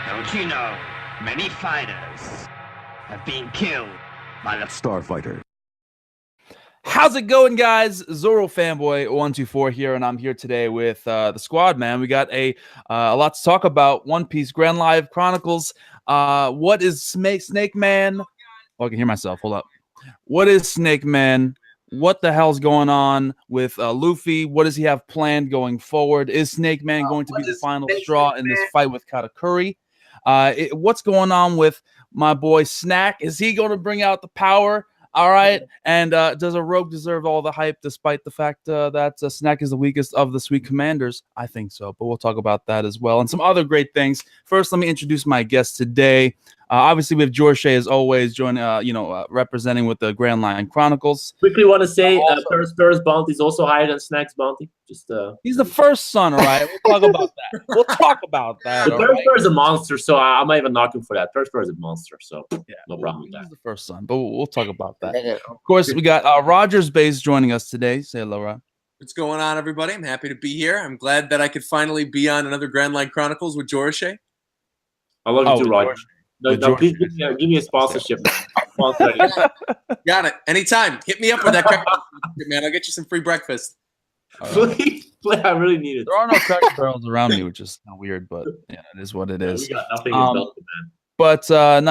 Don't you know, many fighters have been killed by the Starfighter. How's it going, guys? Zorofanboy124 here, and I'm here today with the squad, man. We got a lot to talk about. One Piece Grand Live Chronicles. What is Snake Man? Oh, I can hear myself. Hold up. What is Snake Man? What the hell's going on with Luffy? What does he have planned going forward? Is Snake Man going to be the final straw in this fight with Katakuri? What's going on with my boy Snack? Is he going to bring out the power? All right. And does a rogue deserve all the hype despite the fact that Snack is the weakest of the Sweet Commanders? I think so, but we'll talk about that as well and some other great things. First, let me introduce my guest today. Obviously, we have Jorishae, as always, joining, representing with the Grand Line Chronicles. Quickly want to say Paris bounty is also higher than Snack's bounty. He's the first son, all right? We'll talk about that. We'll talk about that. Paris is a monster, so I'm not even knocking for that. Paris is a monster, so yeah, no problem with that. He's the first son, but we'll talk about that. Of course, we got RogersBase joining us today. Say hello, Rod. What's going on, everybody? I'm happy to be here. I'm glad that I could finally be on another Grand Line Chronicles with Jorishae. I love you too, Roger. No, please give me a sponsorship. Got it. Anytime. Hit me up with that cracker, man. I'll get you some free breakfast. Please, I really need it. There are no cracker barrels around me, which is weird, but yeah, it is what it is. We got nothing man. But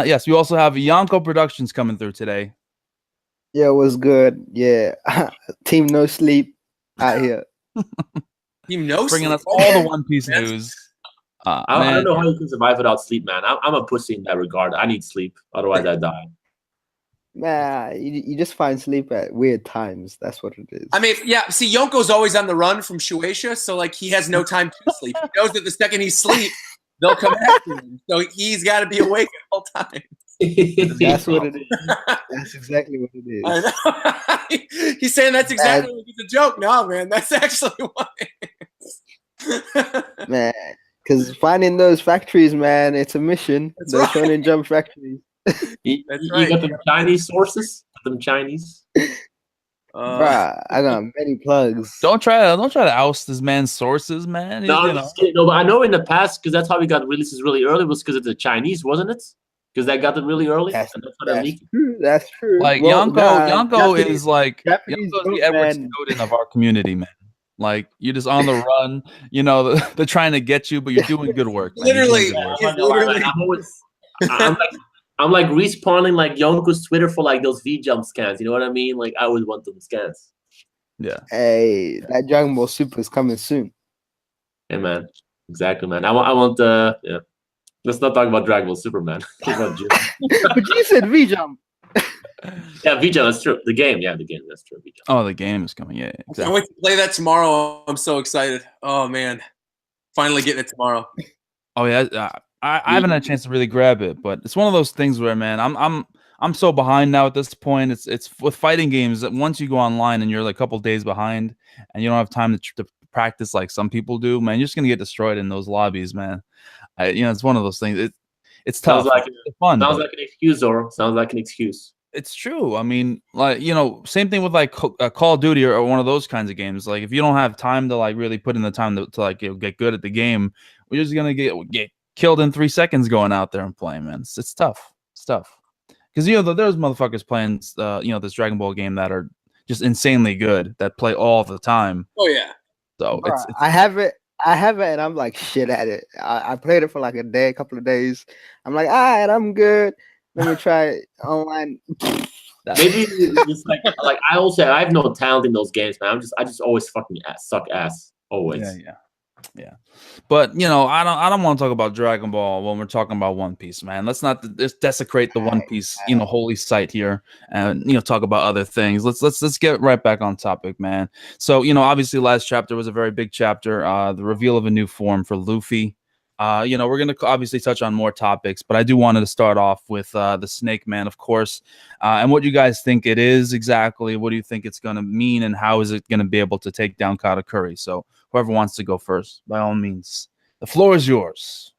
yes, we also have Yonkou Productions coming through today. Yeah, it was good. Yeah, Team No Sleep out here. Team No Bringing Sleep. us all the One Piece news. I don't know how you can survive without sleep, man. I'm a pussy in that regard. I need sleep, otherwise I die. Man, you just find sleep at weird times. That's what it is. I mean, yeah. See, Yonkou's always on the run from Shueisha, so like he has no time to sleep. He knows that the second he sleeps, they'll come after him. So he's got to be awake at all times. That's what it is. That's exactly what it is. I know. He's saying that's exactly what it's a joke. No, man, that's actually what it is. Man. Because finding those factories, man, it's a mission. That's those right. Shonen Jump factories. You got them Chinese sources? Them Chinese? Bruh, I got many plugs. Don't try to oust this man's sources, man. No, I'm just kidding. No, but I know in the past, because that's how we got releases really early, was because of the Chinese, wasn't it? Because that got them really early. That's leaked. true. That's true. Like Yonkou is like Yonkou is the Edward Snowden of our community, man. Like you're just on the run, they're trying to get you, but you're doing good work. Man. Literally, I'm like respawning like Yonkou's Twitter for like those V-Jump scans. You know what I mean? Like I always want them scans. Yeah. Hey, that Dragon Ball Super is coming soon. Hey man, exactly, man. I want yeah. Let's not talk about Dragon Ball Super, man. But you said V-Jump. Yeah, V-Jump, that's true. The game, that's true. V-Jump. Oh, the game is coming. Yeah, exactly. I can't wait to play that tomorrow. I'm so excited. Oh man, finally getting it tomorrow. Oh yeah, I haven't had a chance to really grab it, but it's one of those things where, man, I'm so behind now at this point. It's with fighting games that once you go online and you're like a couple days behind and you don't have time to practice like some people do, man, you're just gonna get destroyed in those lobbies, man. It's one of those things. It's tough. It's fun. Sounds like an excuse, Zoro. Sounds like an excuse. It's true. I mean, like, same thing with like Call of Duty or one of those kinds of games. Like if you don't have time to like really put in the time to like get good at the game, we're just gonna get killed in 3 seconds going out there and playing, man. It's tough. It's tough. Because there's motherfuckers playing this Dragon Ball game that are just insanely good that play all the time. Oh yeah. So Bruh, I have it, and I'm like shit at it. I played it for like a couple of days. I'm like, all right, I'm good. Let me try it online. Maybe it's like I have no talent in those games, man. I just always fucking suck ass. Always. Yeah. But I don't want to talk about Dragon Ball when we're talking about One Piece, man. Let's not just desecrate the One Piece, holy site here, and talk about other things. Let's get right back on topic, man. So obviously last chapter was a very big chapter. The reveal of a new form for Luffy. We're going to obviously touch on more topics, but I do wanted to start off with the Snake Man, of course, and what you guys think it is exactly. What do you think it's going to mean, and how is it going to be able to take down Katakuri? So whoever wants to go first, by all means, the floor is yours.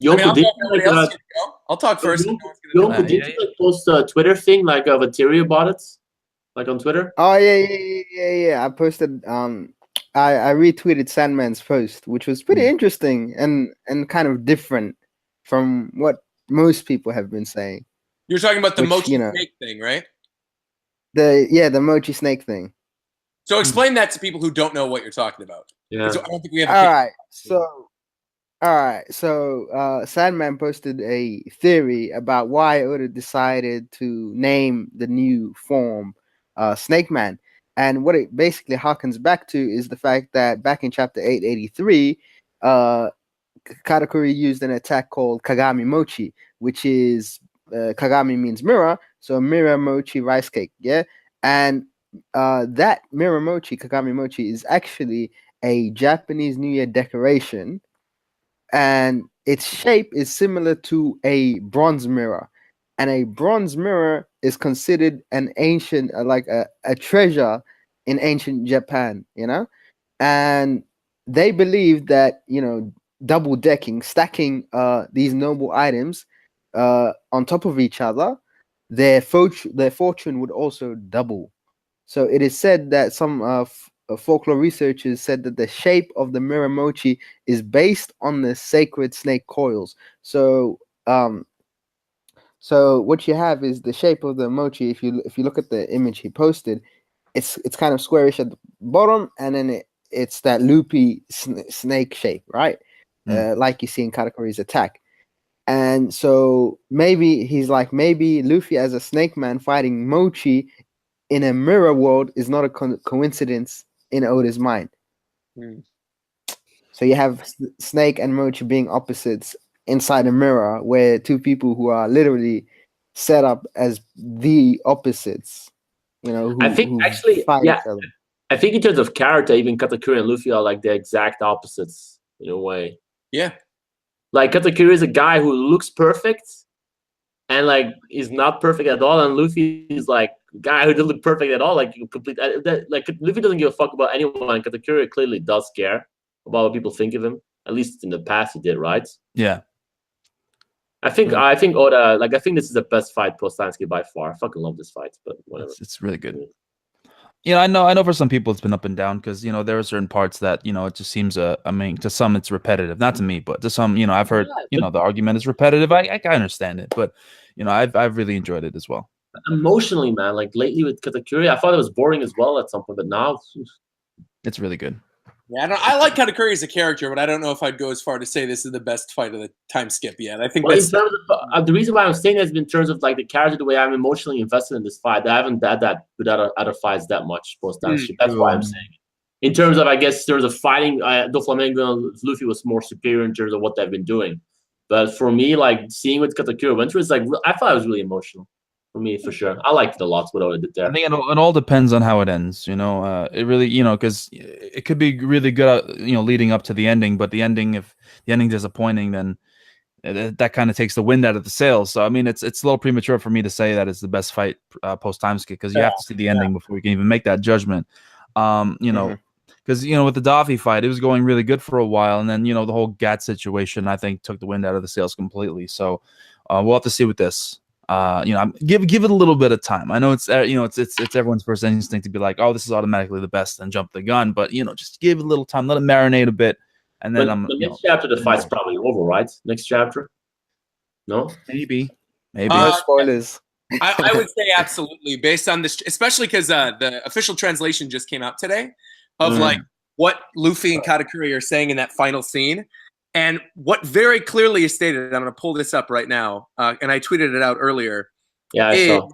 I'll talk first. Yonkou, did you post a Twitter thing like of a theory about it, like on Twitter? Oh yeah. I posted I retweeted Sandman's post, which was pretty interesting and kind of different from what most people have been saying. You're talking about the Which, mochi you know- snake thing, right? The mochi snake thing. So explain that to people who don't know what you're talking about. Yeah. 'Cause I don't think we have. All right. So Sandman posted a theory about why Oda decided to name the new form Snake Man. And what it basically harkens back to is the fact that back in chapter 883, Katakuri used an attack called Kagami Mochi, which is Kagami means mirror, so mirror mochi rice cake, yeah. And that mirror mochi, Kagami Mochi, is actually a Japanese New Year decoration, and its shape is similar to a bronze mirror. And a bronze mirror is considered an ancient, like a treasure in ancient Japan, you know? And they believe that, you know, double decking, stacking these noble items on top of each other, their fortune would also double. So it is said that some folklore researchers said that the shape of the mirror mochi is based on the sacred snake coils. So so what you have is the shape of the mochi. If you look at the image he posted, it's kind of squarish at the bottom, and then it's that loopy snake shape, right? Like you see in Katakuri's attack. And so maybe he's like, maybe Luffy as a snake man fighting Mochi in a mirror world is not a coincidence in Oda's mind. So you have Snake and Mochi being opposites inside a mirror, where two people who are literally set up as the opposites, you know, I think actually, yeah, I think in terms of character, even Katakuri and Luffy are like the exact opposites in a way. Yeah. Like Katakuri is a guy who looks perfect and like is not perfect at all, and Luffy is like a guy who doesn't look perfect at all. Like complete, like Luffy doesn't give a fuck about anyone. Katakuri clearly does care about what people think of him. At least in the past, he did, right? Yeah. I think Oda, like I think this is the best fight post Timeskip by far. I fucking love this fight, but whatever. It's really good. You know, I know for some people it's been up and down because, you know, there are certain parts that, you know, it just seems, I mean, to some it's repetitive. Not to me, but to some, you know, I've heard, you know, the argument is repetitive. I understand it, but, you know, I've really enjoyed it as well. Emotionally, man, like lately with Katakuri, I thought it was boring as well at some point, but now it's really good. Yeah, I like Katakuri as a character, but I don't know if I'd go as far to say this is the best fight of the time skip yet. I think well, in terms of, the reason why I'm saying that is in terms of like the character, the way I'm emotionally invested in this fight. I haven't had that with other fights that much post time skip. That's why I'm saying it. In terms of, I guess, in terms of fighting, Doflamingo and Luffy was more superior in terms of what they've been doing. But for me, like seeing what Katakuri went through, it's like I thought it was really emotional. For me, for sure. I liked it a lot, what Oda did there. I think it all depends on how it ends, you know. It really, you know, because it could be really good, you know, leading up to the ending, but the ending, if the ending is disappointing, then that kind of takes the wind out of the sails. So, I mean, it's a little premature for me to say that it's the best fight post time skip, because you have to see the ending before you can even make that judgment. You know, because, you know, with the Daffy fight, it was going really good for a while, and then, you know, the whole Gat situation, I think, took the wind out of the sails completely. So, we'll have to see with this. You know, give it a little bit of time. I know it's you know, it's everyone's first instinct to be like, oh, this is automatically the best, and jump the gun. But, you know, just give it a little time, let it marinate a bit, and then the next chapter, the fight's probably over, right? Next chapter, no, maybe. No spoilers. I would say absolutely, based on this, especially because the official translation just came out today of like what Luffy and Katakuri are saying in that final scene. And what very clearly is stated, I'm going to pull this up right now, and I tweeted it out earlier. Yeah, I saw.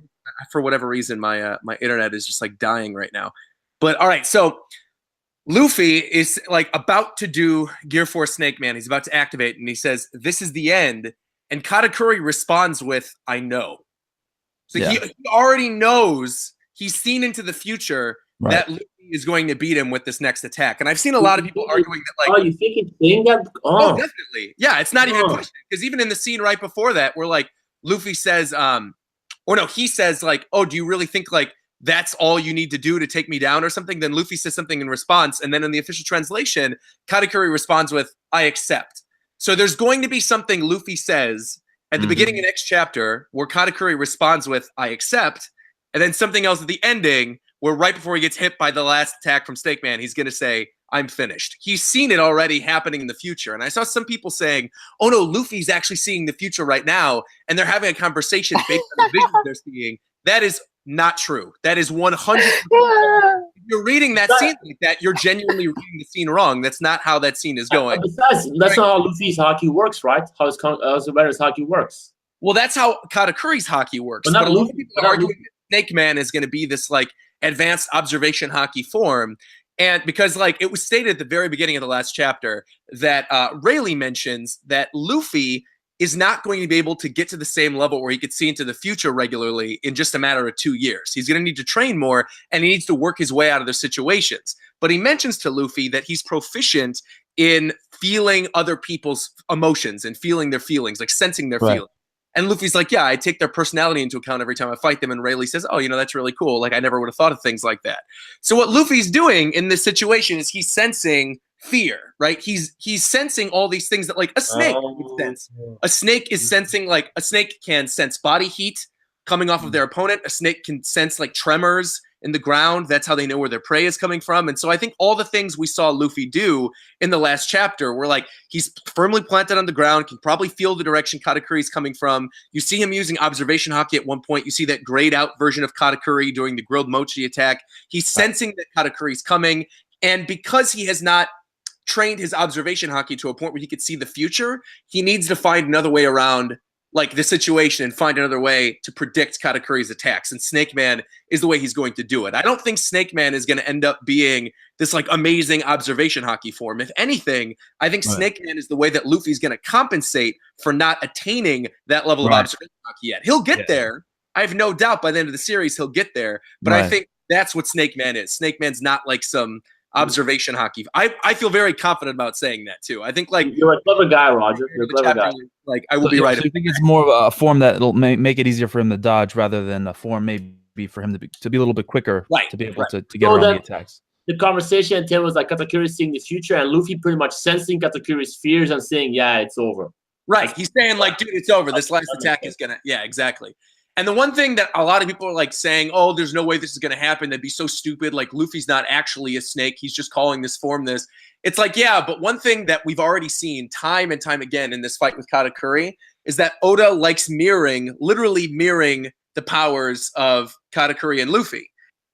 For whatever reason, my my internet is just like dying right now. But all right, so Luffy is like about to do Gear 4 Snake Man. He's about to activate, and he says, "This is the end." And Katakuri responds with, "I know." So he already knows. He's seen into the future that Luffy is going to beat him with this next attack. And I've seen a lot of people arguing that, like, oh, you think he's saying that? Oh, definitely. Yeah, it's not even a question. Because even in the scene right before that, where like Luffy says, he says, like, oh, do you really think like that's all you need to do to take me down or something? Then Luffy says something in response. And then in the official translation, Katakuri responds with, I accept. So there's going to be something Luffy says at the beginning of the next chapter where Katakuri responds with, I accept. And then something else at the ending where right before he gets hit by the last attack from Snake Man, he's going to say, I'm finished. He's seen it already happening in the future. And I saw some people saying, oh no, Luffy's actually seeing the future right now, and they're having a conversation based on the vision they're seeing. That is not true. That is 100%. If you're reading that scene like that, you're genuinely reading the scene wrong. That's not how that scene is going. Besides, that's not how Luffy's hockey works, right? How Zoro's hockey works. Well, that's how Katakuri's hockey works. But a lot of people are arguing that Snake Man is going to be this like advanced observation hockey form. And because like it was stated at the very beginning of the last chapter that Rayleigh mentions that Luffy is not going to be able to get to the same level where he could see into the future regularly in just a matter of 2 years. He's going to need to train more, and he needs to work his way out of those situations. But he mentions to Luffy that he's proficient in feeling other people's emotions and feeling their feelings, like sensing their feelings. And Luffy's like, yeah, I take their personality into account every time I fight them. And Rayleigh says, oh, you know, that's really cool. Like, I never would have thought of things like that. So what Luffy's doing in this situation is he's sensing fear, right? He's sensing all these things that like a snake would sense. A snake is sensing, like a snake can sense body heat coming off of their opponent. A snake can sense like tremors in the ground. That's how they know where their prey is coming from. And so I think all the things we saw Luffy do in the last chapter were like he's firmly planted on the ground, can probably feel the direction Katakuri is coming from. You see him using observation hockey at one point. You see that grayed out version of Katakuri doing the grilled mochi attack. He's sensing that Katakuri is coming. And because he has not trained his observation hockey to a point where he could see the future, he needs to find another way around like the situation and find another way to predict Katakuri's attacks. And Snake Man is the way he's going to do it. I don't think Snake Man is going to end up being this like amazing observation hockey form. If anything, I think Snake Man is the way that Luffy's going to compensate for not attaining that level of observation hockey yet. He'll get there. I have no doubt by the end of the series he'll get there. But I think that's what Snake Man is. Snake Man's not like some observation hockey. I feel very confident about saying that too. I think like you're a clever guy, Roger. You're a clever guy. Like I will be right. So you think it's more of a form that will make it easier for him to dodge rather than a form maybe for him to be a little bit quicker, to be able to get around the attacks. The conversation Tim was like Katakuri seeing the future and Luffy pretty much sensing Katakuri's fears and saying, yeah, it's over. Right. He's saying like, dude, it's over. This last attack is gonna exactly. And the one thing that a lot of people are like saying, oh, there's no way this is going to happen. That'd be so stupid. Like Luffy's not actually a snake. He's just calling this form this. It's like, yeah, but one thing that we've already seen time and time again in this fight with Katakuri is that Oda likes literally mirroring the powers of Katakuri and Luffy.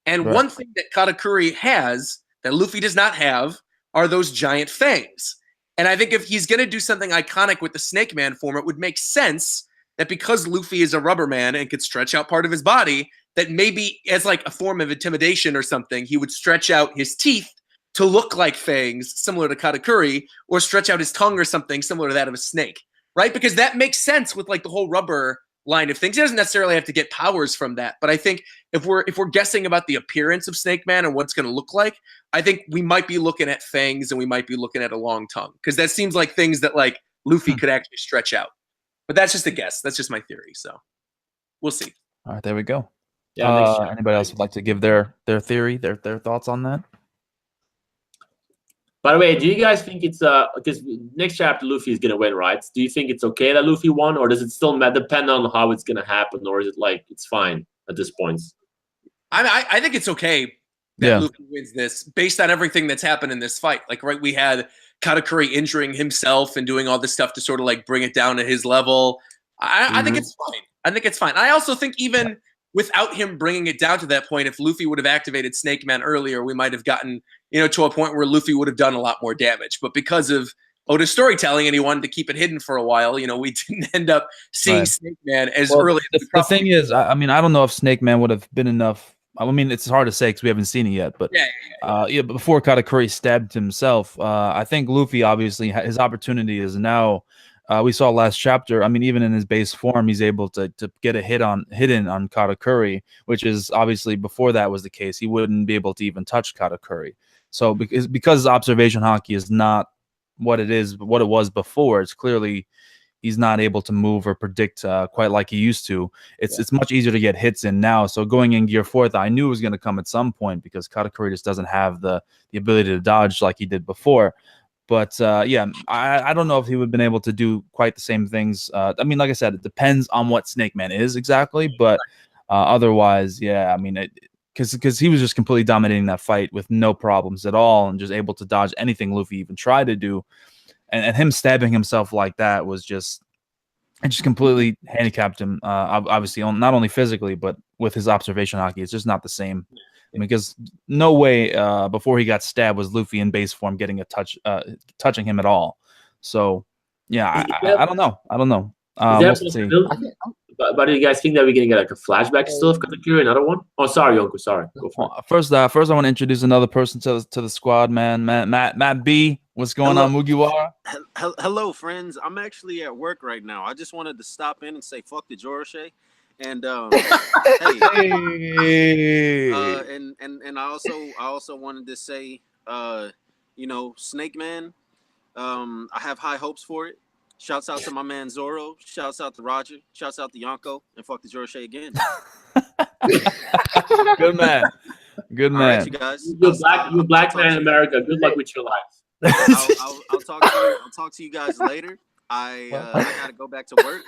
And one thing that Katakuri has that Luffy does not have are those giant fangs. And I think if he's going to do something iconic with the Snake Man form, it would make sense that because Luffy is a rubber man and could stretch out part of his body, that maybe as like a form of intimidation or something, he would stretch out his teeth to look like fangs, similar to Katakuri, or stretch out his tongue or something similar to that of a snake, right? Because that makes sense with like the whole rubber line of things. He doesn't necessarily have to get powers from that, but I think if we're guessing about the appearance of Snake Man and what it's going to look like, I think we might be looking at fangs and we might be looking at a long tongue, because that seems like things that like Luffy could actually stretch out. But that's just a guess. That's just my theory. So we'll see. All right, there we go. Yeah. Anybody else would like to give their theory, their thoughts on that? By the way, do you guys think it's because next chapter Luffy is gonna win, right? Do you think it's okay that Luffy won, or does it still depend on how it's gonna happen, or is it like it's fine at this point? I think it's okay that Luffy wins this based on everything that's happened in this fight. Like, right, we had Katakuri injuring himself and doing all this stuff to sort of like bring it down to his level. I think it's fine. I think it's fine. I also think even without him bringing it down to that point, if Luffy would have activated Snake Man earlier, we might have gotten, to a point where Luffy would have done a lot more damage. But because of Oda's storytelling and he wanted to keep it hidden for a while, we didn't end up seeing Snake Man as early. The thing is, I don't know if Snake Man would have been enough. I mean, it's hard to say because we haven't seen it yet. But before Katakuri stabbed himself, I think Luffy obviously his opportunity is now. We saw last chapter. I mean, even in his base form, he's able to get a hidden on Katakuri, which is obviously before that was the case. He wouldn't be able to even touch Katakuri. So because observation hockey is not what it was before, it's clearly he's not able to move or predict quite like he used to. It's much easier to get hits in now. So going in Gear 4, I knew it was going to come at some point because Katakuri just doesn't have the ability to dodge like he did before. But I don't know if he would have been able to do quite the same things. I mean, like I said, it depends on what Snake Man is exactly. But otherwise, I mean, because he was just completely dominating that fight with no problems at all and just able to dodge anything Luffy even tried to do. And him stabbing himself like that was just, it just completely handicapped him. Obviously, not only physically, but with his observation hockey. It's just not the same. Because no way before he got stabbed was Luffy in base form getting a touching him at all. So yeah, I don't know. We'll see. But do you guys think that we're gonna get like a flashback still of Katakuri, another one? Oh, sorry, Yonkou. Sorry. Go for it. First, I want to introduce another person to the squad, man. Matt B. What's going on, Mugiwara? Hello, friends. I'm actually at work right now. I just wanted to stop in and say fuck the Jorishae. And and I also wanted to say, Snake Man, I have high hopes for it. Shouts out to my man Zoro. Shouts out to Roger. Shouts out to Yonkou. And fuck the Jorishae again. Good man. Good man. All right, you guys. You're black man in America. Good luck with your life. I'll talk to you guys later. I gotta go back to work.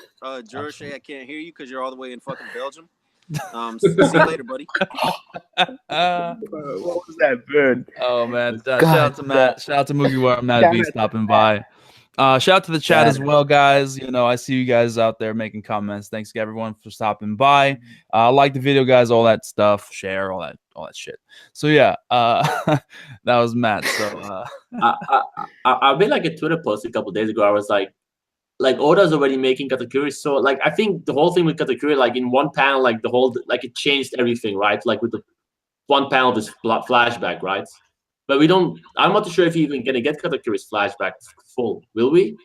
Jorishae, I can't hear you because you're all the way in fucking Belgium. See you later, buddy. What was that bird? Oh man! Shout out to Matt. Shout out to Mugiwara, Matt B stopping by. Shout out to the chat as well, guys. I see you guys out there making comments. Thanks to everyone for stopping by. Like the video, guys. All that stuff. Share all that shit. So yeah, that was Matt. So I made like a Twitter post a couple days ago. I was like Oda's already making Katakuri. So like I think the whole thing with Katakuri, like in one panel, like the whole it changed everything, right? Like with the one panel of this flashback, right? But we don't. I'm not sure if you're even gonna get Katakuri's flashback full. Will we?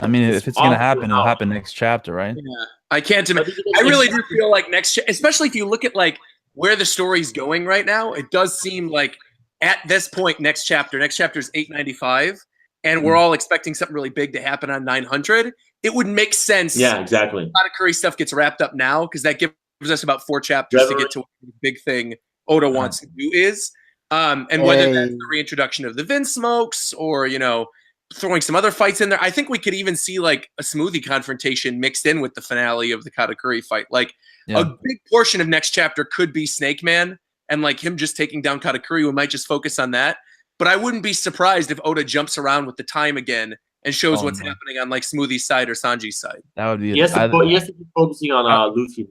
I mean, if it's gonna happen, it'll happen next chapter, right? Yeah, I can't imagine. I really do feel like especially if you look at like where the story's going right now, it does seem like at this point, next chapter is 895, and we're all expecting something really big to happen on 900. It would make sense. Yeah, exactly. Katakuri stuff gets wrapped up now because that gives us about 4 chapters to get to what the big thing Oda wants to do is. And whether that's the reintroduction of the Vince Smokes or, throwing some other fights in there. I think we could even see like a smoothie confrontation mixed in with the finale of the Katakuri fight. Like a big portion of next chapter could be Snake Man and like him just taking down Katakuri. We might just focus on that. But I wouldn't be surprised if Oda jumps around with the time again and shows what's happening on like Smoothie's side or Sanji's side. That would be. He has to be focusing on Luffy.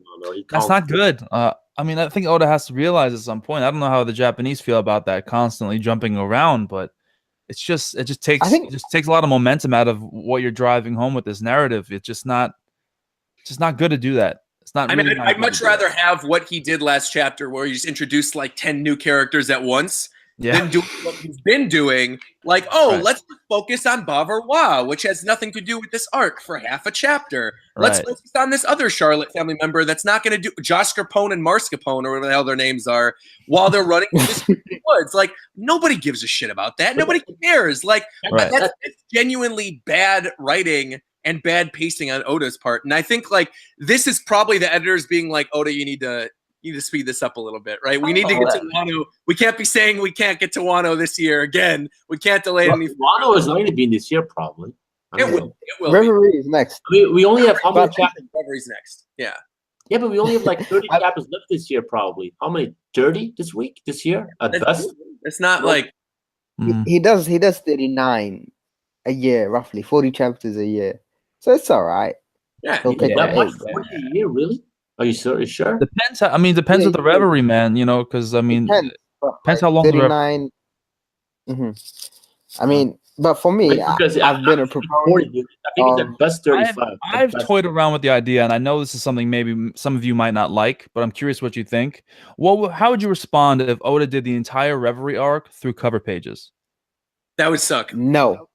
That's not good. I mean, I think Oda has to realize at some point. I don't know how the Japanese feel about that constantly jumping around, but it just takes a lot of momentum out of what you're driving home with this narrative. It's just not good to do that. It's not. Really I'd much rather have what he did last chapter, where he just introduced like 10 new characters at once. Than doing what he's been doing, like, let's focus on Bavarwa, which has nothing to do with this arc for half a chapter. Let's focus on this other Charlotte family member that's not going to do Josh Capone and Mars Capone or whatever the hell their names are while they're running through the woods. Like, nobody gives a shit about that. Nobody cares. Like, that's genuinely bad writing and bad pacing on Oda's part. And I think like this is probably the editors being like, Oda, you need to speed this up a little bit, right? We need to get to Wano. We can't be saying we can't get to Wano this year again. We can't delay any. Wano is going to be in this year, probably. It will. Reverie is next. We only have how many chapters? Reverie's next. Yeah. Yeah, but we only have like 30 chapters left this year, probably. How many? 30 this year at best. It's not like he does 39 a year, roughly 40 chapters a year. So it's all right. Yeah, he'll take that much 40 a year, really? Are you sure? Depends. Depends with the Reverie, man. Because depends how long 39. I mean, but for me, because I've been a proponent. I think it's at best 35. I've toyed around with the idea, and I know this is something maybe some of you might not like, but I'm curious what you think. How would you respond if Oda did the entire Reverie arc through cover pages? That would suck. No.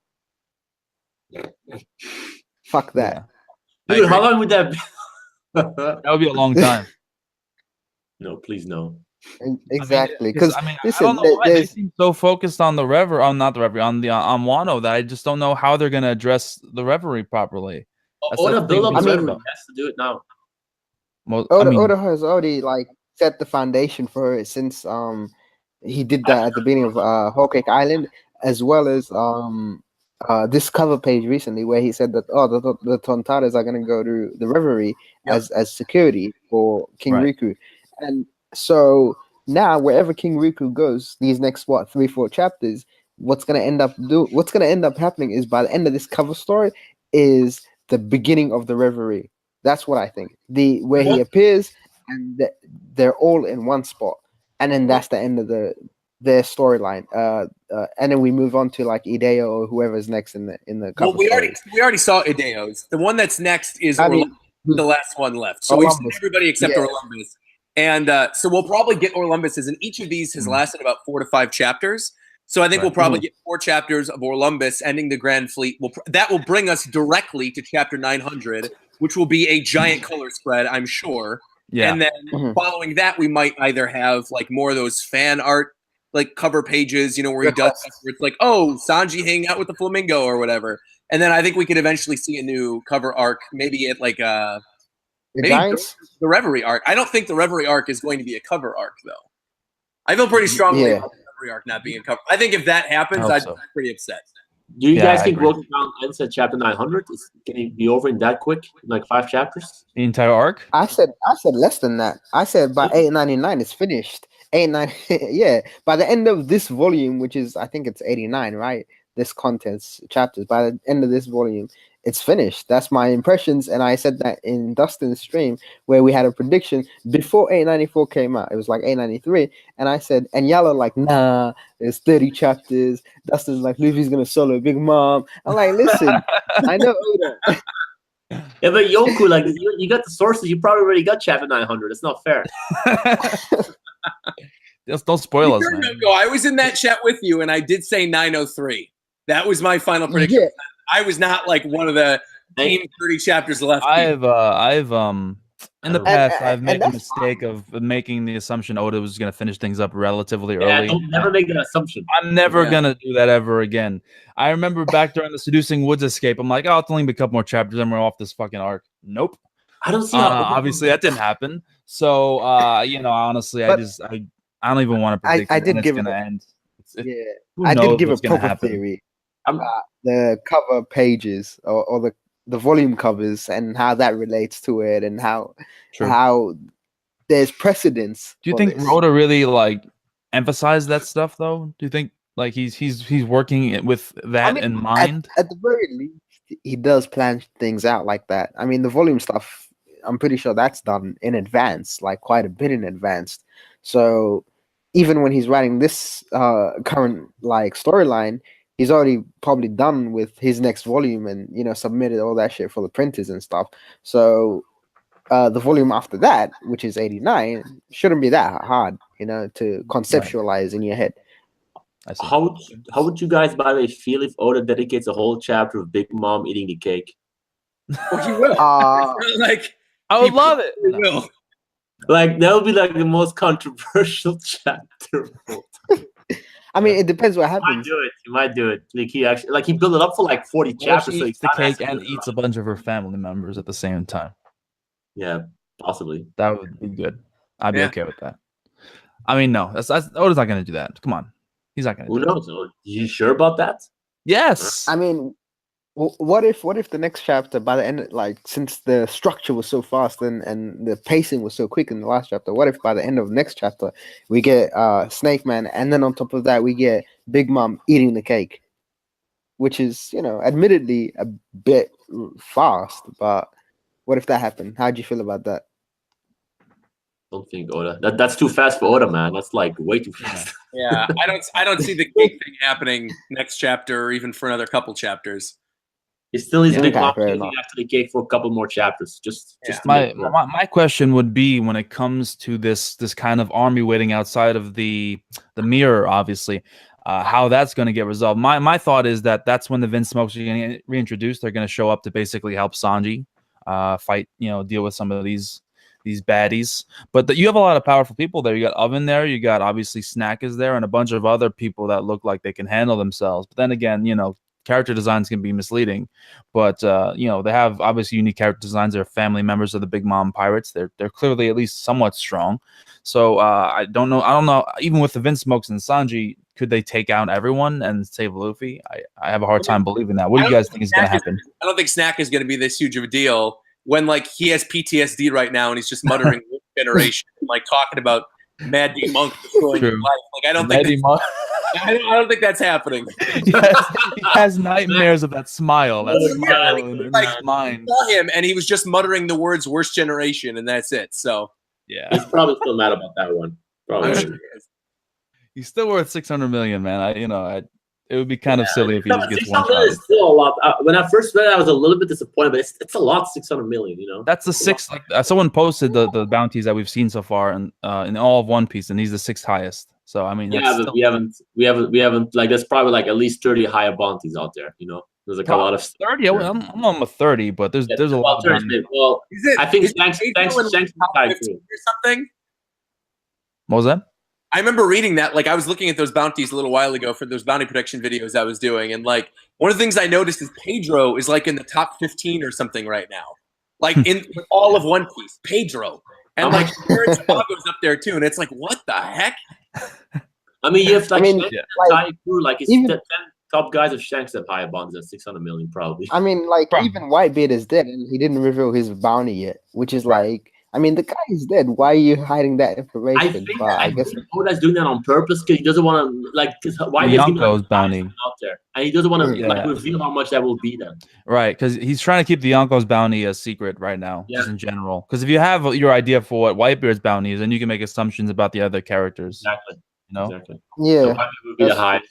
Fuck that. Yeah. Dude, how long would that be? That would be a long time. No, please no. Exactly, because listen, I don't know why they seem so focused on the not the Reverie, on Wano, that I just don't know how they're gonna address the Reverie properly. Oda build up Reverie has to do it now. Oda has already like set the foundation for it since he did that at the beginning of Whole Cake Island, as well as this cover page recently where he said that the Tontaras are going to go to the Reverie as security for King Riku, and so now wherever King Riku goes, these next 3-4 chapters, what's gonna end up happening is by the end of this cover story is the beginning of the reverie. That's what I think. Where he appears and they're all in one spot, and then that's the end of their storyline. And then we move on to like Ideo or whoever's next in the cover. Well, we already saw Ideo's. The one that's next is the last one left. So we've seen everybody except Orlumbus. And so we'll probably get Orlumbus's, and each of these has lasted about 4 to 5 chapters. So I think we'll probably get 4 chapters of Orlumbus ending the Grand Fleet. That will bring us directly to chapter 900, which will be a giant color spread, I'm sure. Yeah. And then following that, we might either have like more of those fan art like cover pages, where he does where it's like, oh, Sanji hanging out with the flamingo or whatever. And then I think we could eventually see a new cover arc, maybe at like the Reverie arc. I don't think the Reverie arc is going to be a cover arc, though. I feel pretty strongly about the Reverie arc not being a cover. I think if that happens, I'd be pretty upset. Do you guys think Broken Ground ends at chapter 900? Is it going to be over in that quick, in like 5 chapters? The entire arc? I said less than that. I said by 899 it's finished. 89, yeah. By the end of this volume, which is I think it's 89, right? This contents chapters. By the end of this volume, it's finished. That's my impressions, and I said that in Dustin's stream where we had a prediction before 894 came out. It was like 893, and I said, and y'all are like, nah, there's 30 chapters. Dustin's like, Luffy's gonna solo Big Mom. I'm like, listen, I know Oda. Yeah, but Yonkou, like you got the sources. You probably already got chapter 900. It's not fair. Just don't spoil us, man. I was in that chat with you, and I did say 903. That was my final prediction. Yeah. I was not like one of the 30 chapters left. I've in the past I've made the mistake of making the assumption Oda was going to finish things up relatively early. Don't never make that assumption. I'm never gonna do that ever again. I remember back during the Seducing Woods escape, I'm like, oh, it's only be a couple more chapters, and we're off this fucking arc. Nope. I don't see. Obviously, that didn't happen. So, honestly, I don't even want to predict. I did give it end. I did give a proper theory. The cover pages or the volume covers and how that relates to it and how there's precedence. Do you think Oda really like emphasized that stuff though? Do you think like he's working with that in mind? At the very least, he does plan things out like that. I mean, the volume stuff, I'm pretty sure that's done in advance, like quite a bit in advance. So even when he's writing this current like storyline, he's already probably done with his next volume and, submitted all that shit for the printers and stuff. So the volume after that, which is 89, shouldn't be that hard, to conceptualize in your head. How would you guys, by the way, feel if Oda dedicates a whole chapter of Big Mom eating the cake? Well, he will. I would love it. He will. Like, that would be like the most controversial chapter. I mean, it depends what happens. He might do it. Like he built it up for like 40 chapters. She eats the cake and eats a bunch of her family members at the same time. Yeah, possibly. That would be good. I'd be okay with that. I mean, no, that's Oda's not going to do that. Come on, he's not going to. Who knows? Are you sure about that? Yes. I mean, what if the next chapter, by the end, like since the structure was so fast and the pacing was so quick in the last chapter, what if by the end of the next chapter we get Snake Man, and then on top of that we get Big Mom eating the cake, which is admittedly a bit fast, but what if that happened? How'd you feel about that? Don't think Oda. That's too fast for Oda, man. That's like way too fast. Yeah, I don't see the cake thing happening next chapter or even for another couple chapters. He still needs Big Mom after the cake for a couple more chapters. Just my question would be, when it comes to this kind of army waiting outside of the mirror, obviously, how that's going to get resolved. My thought is that's when the Vince Smokes are going to get reintroduced. They're going to show up to basically help Sanji fight, deal with some of these baddies. But you have a lot of powerful people there. You got Oven there. You got obviously Snack is there, and a bunch of other people that look like they can handle themselves. But then again, character designs can be misleading, but they have obviously unique character designs. They're family members of the Big Mom pirates. They're clearly at least somewhat strong. So I don't know. Even with the Vince Smokes and Sanji, could they take out everyone and save Luffy? I have a hard time believing that. What do you guys think is going to happen? I don't think Snack is going to be this huge of a deal when like he has PTSD right now and he's just muttering generation, like talking about Mad D Monk destroying his True. life. Like I don't Mad D think Monk. I don't think that's happening. he has nightmares of that smile. That smile in his mind. Saw him, and he was just muttering the words "worst generation," and that's it. So yeah, He's probably still mad about that one. Probably. I'm sure he is. He's still worth 600 million, man. It would be kind of silly if he just gets one 600 shot. is still a lot. When I first read it, I was a little bit disappointed, but it's a lot. 600 million, you know. That's the sixth. Someone posted the bounties that we've seen so far in all of One Piece, and he's the sixth highest. So I mean, Yeah, but we haven't like there's probably like at least 30 higher bounties out there. You know, there's like a lot of 30. I'm on a 30, but there's a lot. Of well, I think thanks or something. What was that? I remember reading that. Like I was looking at those bounties a little while ago for those bounty prediction videos I was doing, and like one of the things I noticed is Pedro is like in the top 15 or something right now, like in all of One Piece. Pedro and like Shanks up there too, and it's like what the heck? I mean, you have like Shanks like, crew, like it's even, the 10 top guys of Shanks have higher bounties at 600 million probably. I mean, like even Whitebeard is dead, and he didn't reveal his bounty yet, which is like. I mean, the guy is dead. Why are you hiding that information? I guess Oda's doing that on purpose because he doesn't want to, like, because why he's Yonkou's bounty out there, and he doesn't want to like reveal how much that will be then. Right, because he's trying to keep the Yonkou's bounty a secret right now, just in general. Because if you have your idea for what Whitebeard's bounty is, then you can make assumptions about the other characters. Exactly. You know. Exactly. Yeah. So Whitebeard would be the highest.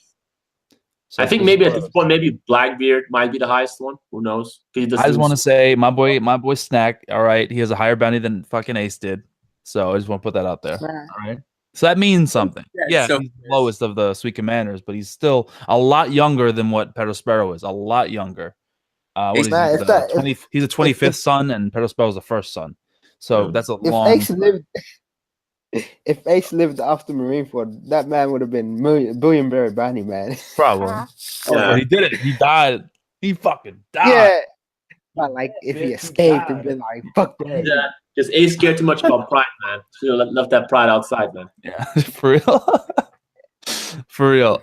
So I think maybe at this point, maybe Blackbeard might be the highest one. Who knows? I just want to say, my boy Snack. All right, he has a higher bounty than fucking Ace did. So I just want to put that out there. All right. So that means something. Yeah, so he's the lowest of the Sweet Commanders, but he's still a lot younger than what Perospero is. A lot younger. He's a 25th son, and Perospero's the first son. So that's a long. If Ace lived after Marineford, that man would have been Billion-Berry bounty man. Probably. But he did it. He died. He fucking died. Yeah. But like if he escaped and been like, fuck that. Yeah. Because Ace cared too much about pride, man. So left that pride outside, man. Yeah, for real. For real.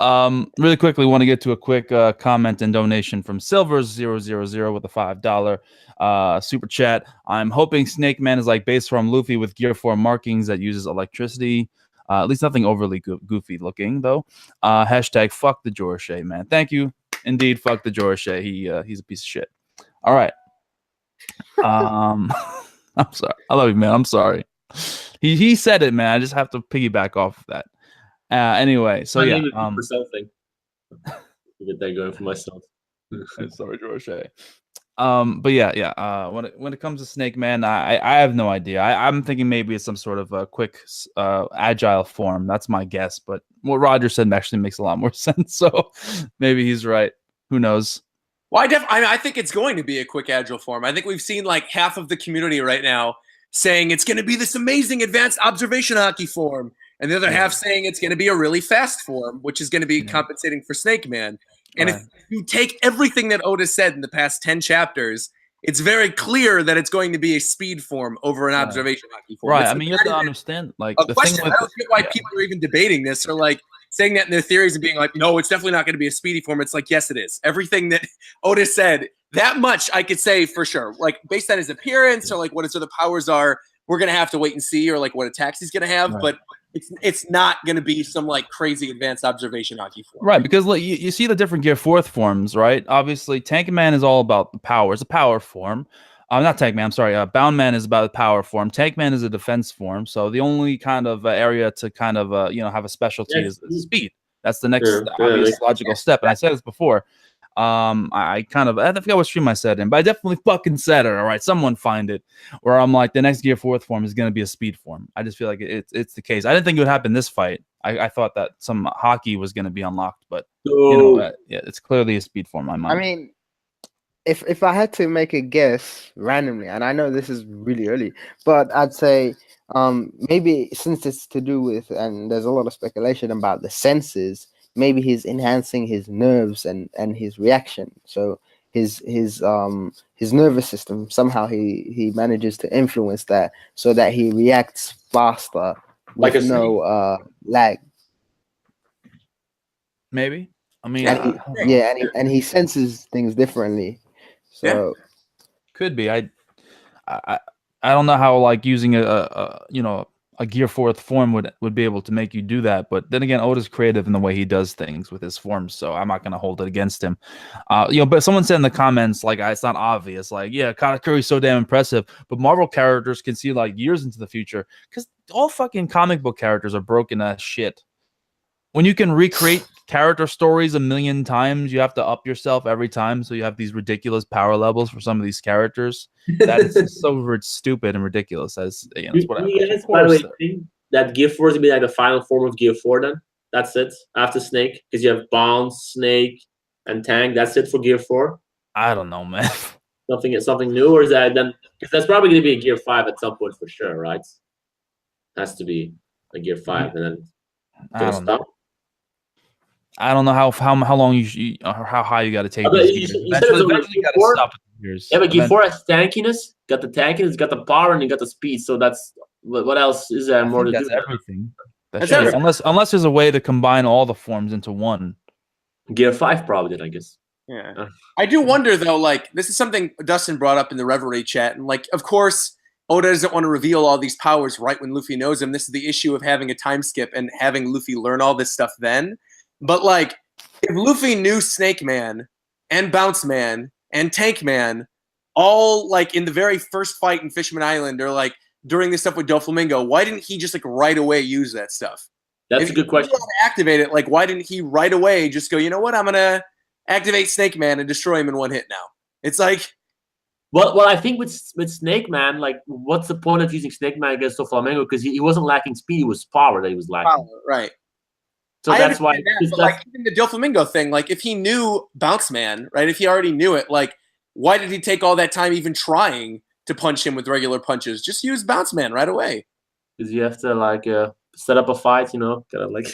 Really quickly, want to get to a quick comment and donation from Silvers000 with a $5 super chat. I'm hoping Snake Man is like base form Luffy with gear form markings that uses electricity. At least nothing overly goofy looking though. Hashtag fuck the Jorishae, man. Thank you. Indeed, fuck the Jorishae. He's a piece of shit. All right. I'm sorry. I love you, man. I'm sorry. He said it, man. I just have to piggyback off of that. Anyway, so yeah. For something. Get that going for myself. Sorry, Jorishae. But yeah. When it comes to Snake Man, I have no idea. I'm thinking maybe it's some sort of a quick, agile form. That's my guess. But what Roger said actually makes a lot more sense. So maybe he's right. Who knows? Well, I think it's going to be a quick agile form. I think we've seen like half of the community right now saying it's going to be this amazing advanced observation hockey form, and the other half saying it's going to be a really fast form, which is going to be compensating for Snake Man. And if you take everything that Oda said in the past 10 chapters, it's very clear that it's going to be a speed form over an observation hockey form. Right. I mean, you have to understand, like, the question. I don't get why people are even debating this or like saying that in their theories and being like, no, it's definitely not going to be a speedy form. It's like, yes, it is. Everything that Oda said, that much I could say for sure. Like, based on his appearance or like what his other powers are, we're going to have to wait and see, or like what attacks he's going to have. But it's not going to be some like crazy advanced observation hockey form. Right, because like, you see the different Gear 4th forms, right? Obviously, Tank Man is all about the power. It's a power form. Not Tank Man, I'm sorry. Bound Man is about the power form. Tank Man is a defense form. So the only kind of area to kind of have a specialty is speed. That's the next obvious logical step. And I said this before. I forgot what stream I said in, but I definitely fucking said it. All right, someone find it. Where I'm like, the next Gear 4th form is going to be a speed form. I just feel like it's the case. I didn't think it would happen this fight. I thought that some hockey was going to be unlocked, but it's clearly a speed form in my mind. I mean, if I had to make a guess randomly, and I know this is really early, but I'd say maybe since it's to do with, and there's a lot of speculation about the senses, maybe he's enhancing his nerves and his reaction. So his nervous system, somehow he manages to influence that so that he reacts faster with like no lag. Maybe. I mean, and he senses things differently. So could be. I don't know how like using a a Gear 4th form would be able to make you do that. But then again, Oda's creative in the way he does things with his forms, so I'm not gonna hold it against him. But someone said in the comments, like, it's not obvious. Like, yeah, Katakuri's so damn impressive, but Marvel characters can see like years into the future because all fucking comic book characters are broken as shit. When you can recreate character stories a million times, you have to up yourself every time. So you have these ridiculous power levels for some of these characters. That is so stupid and ridiculous. As it's whatever. You guys, by the way, think that Gear 4 is gonna be like the final form of Gear 4 then? That's it after Snake? Because you have Bounce, Snake, and Tank. That's it for Gear 4? I don't know, man. Something new, or is that then? Because that's probably gonna be a Gear 5 at some point for sure, right? Has to be a Gear 5, and then gonna stop. I don't know how long you or how high you got to take. You said it's you got to stop at years. Yeah, but Gear 4 has tankiness, got the tankiness, got the power, and you got the speed. So that's what else is there more to do? That's everything. That's everything. Unless there's a way to combine all the forms into one. Gear 5 probably did, I guess. Yeah. I do wonder though, like, this is something Dustin brought up in the Reverie chat, and like, of course, Oda doesn't want to reveal all these powers right when Luffy knows them. This is the issue of having a time skip and having Luffy learn all this stuff then. But like, if Luffy knew Snake Man and Bounce Man and Tank Man all like in the very first fight in Fishman Island, or like during this stuff with Doflamingo, why didn't he just like right away use that stuff? That's a good question. Activate it. Like, why didn't he right away just go, you know what, I'm gonna activate Snake Man and destroy him in one hit now? It's like, well, I think with Snake Man, like, what's the point of using Snake Man against Doflamingo? Because he wasn't lacking speed; it was power that he was lacking. Power, right. So that's why. But like, even the Doflamingo thing, like, if he knew Bounce Man, right? If he already knew it, like, why did he take all that time even trying to punch him with regular punches? Just use Bounce Man right away. Because you have to like set up a fight, kind of like.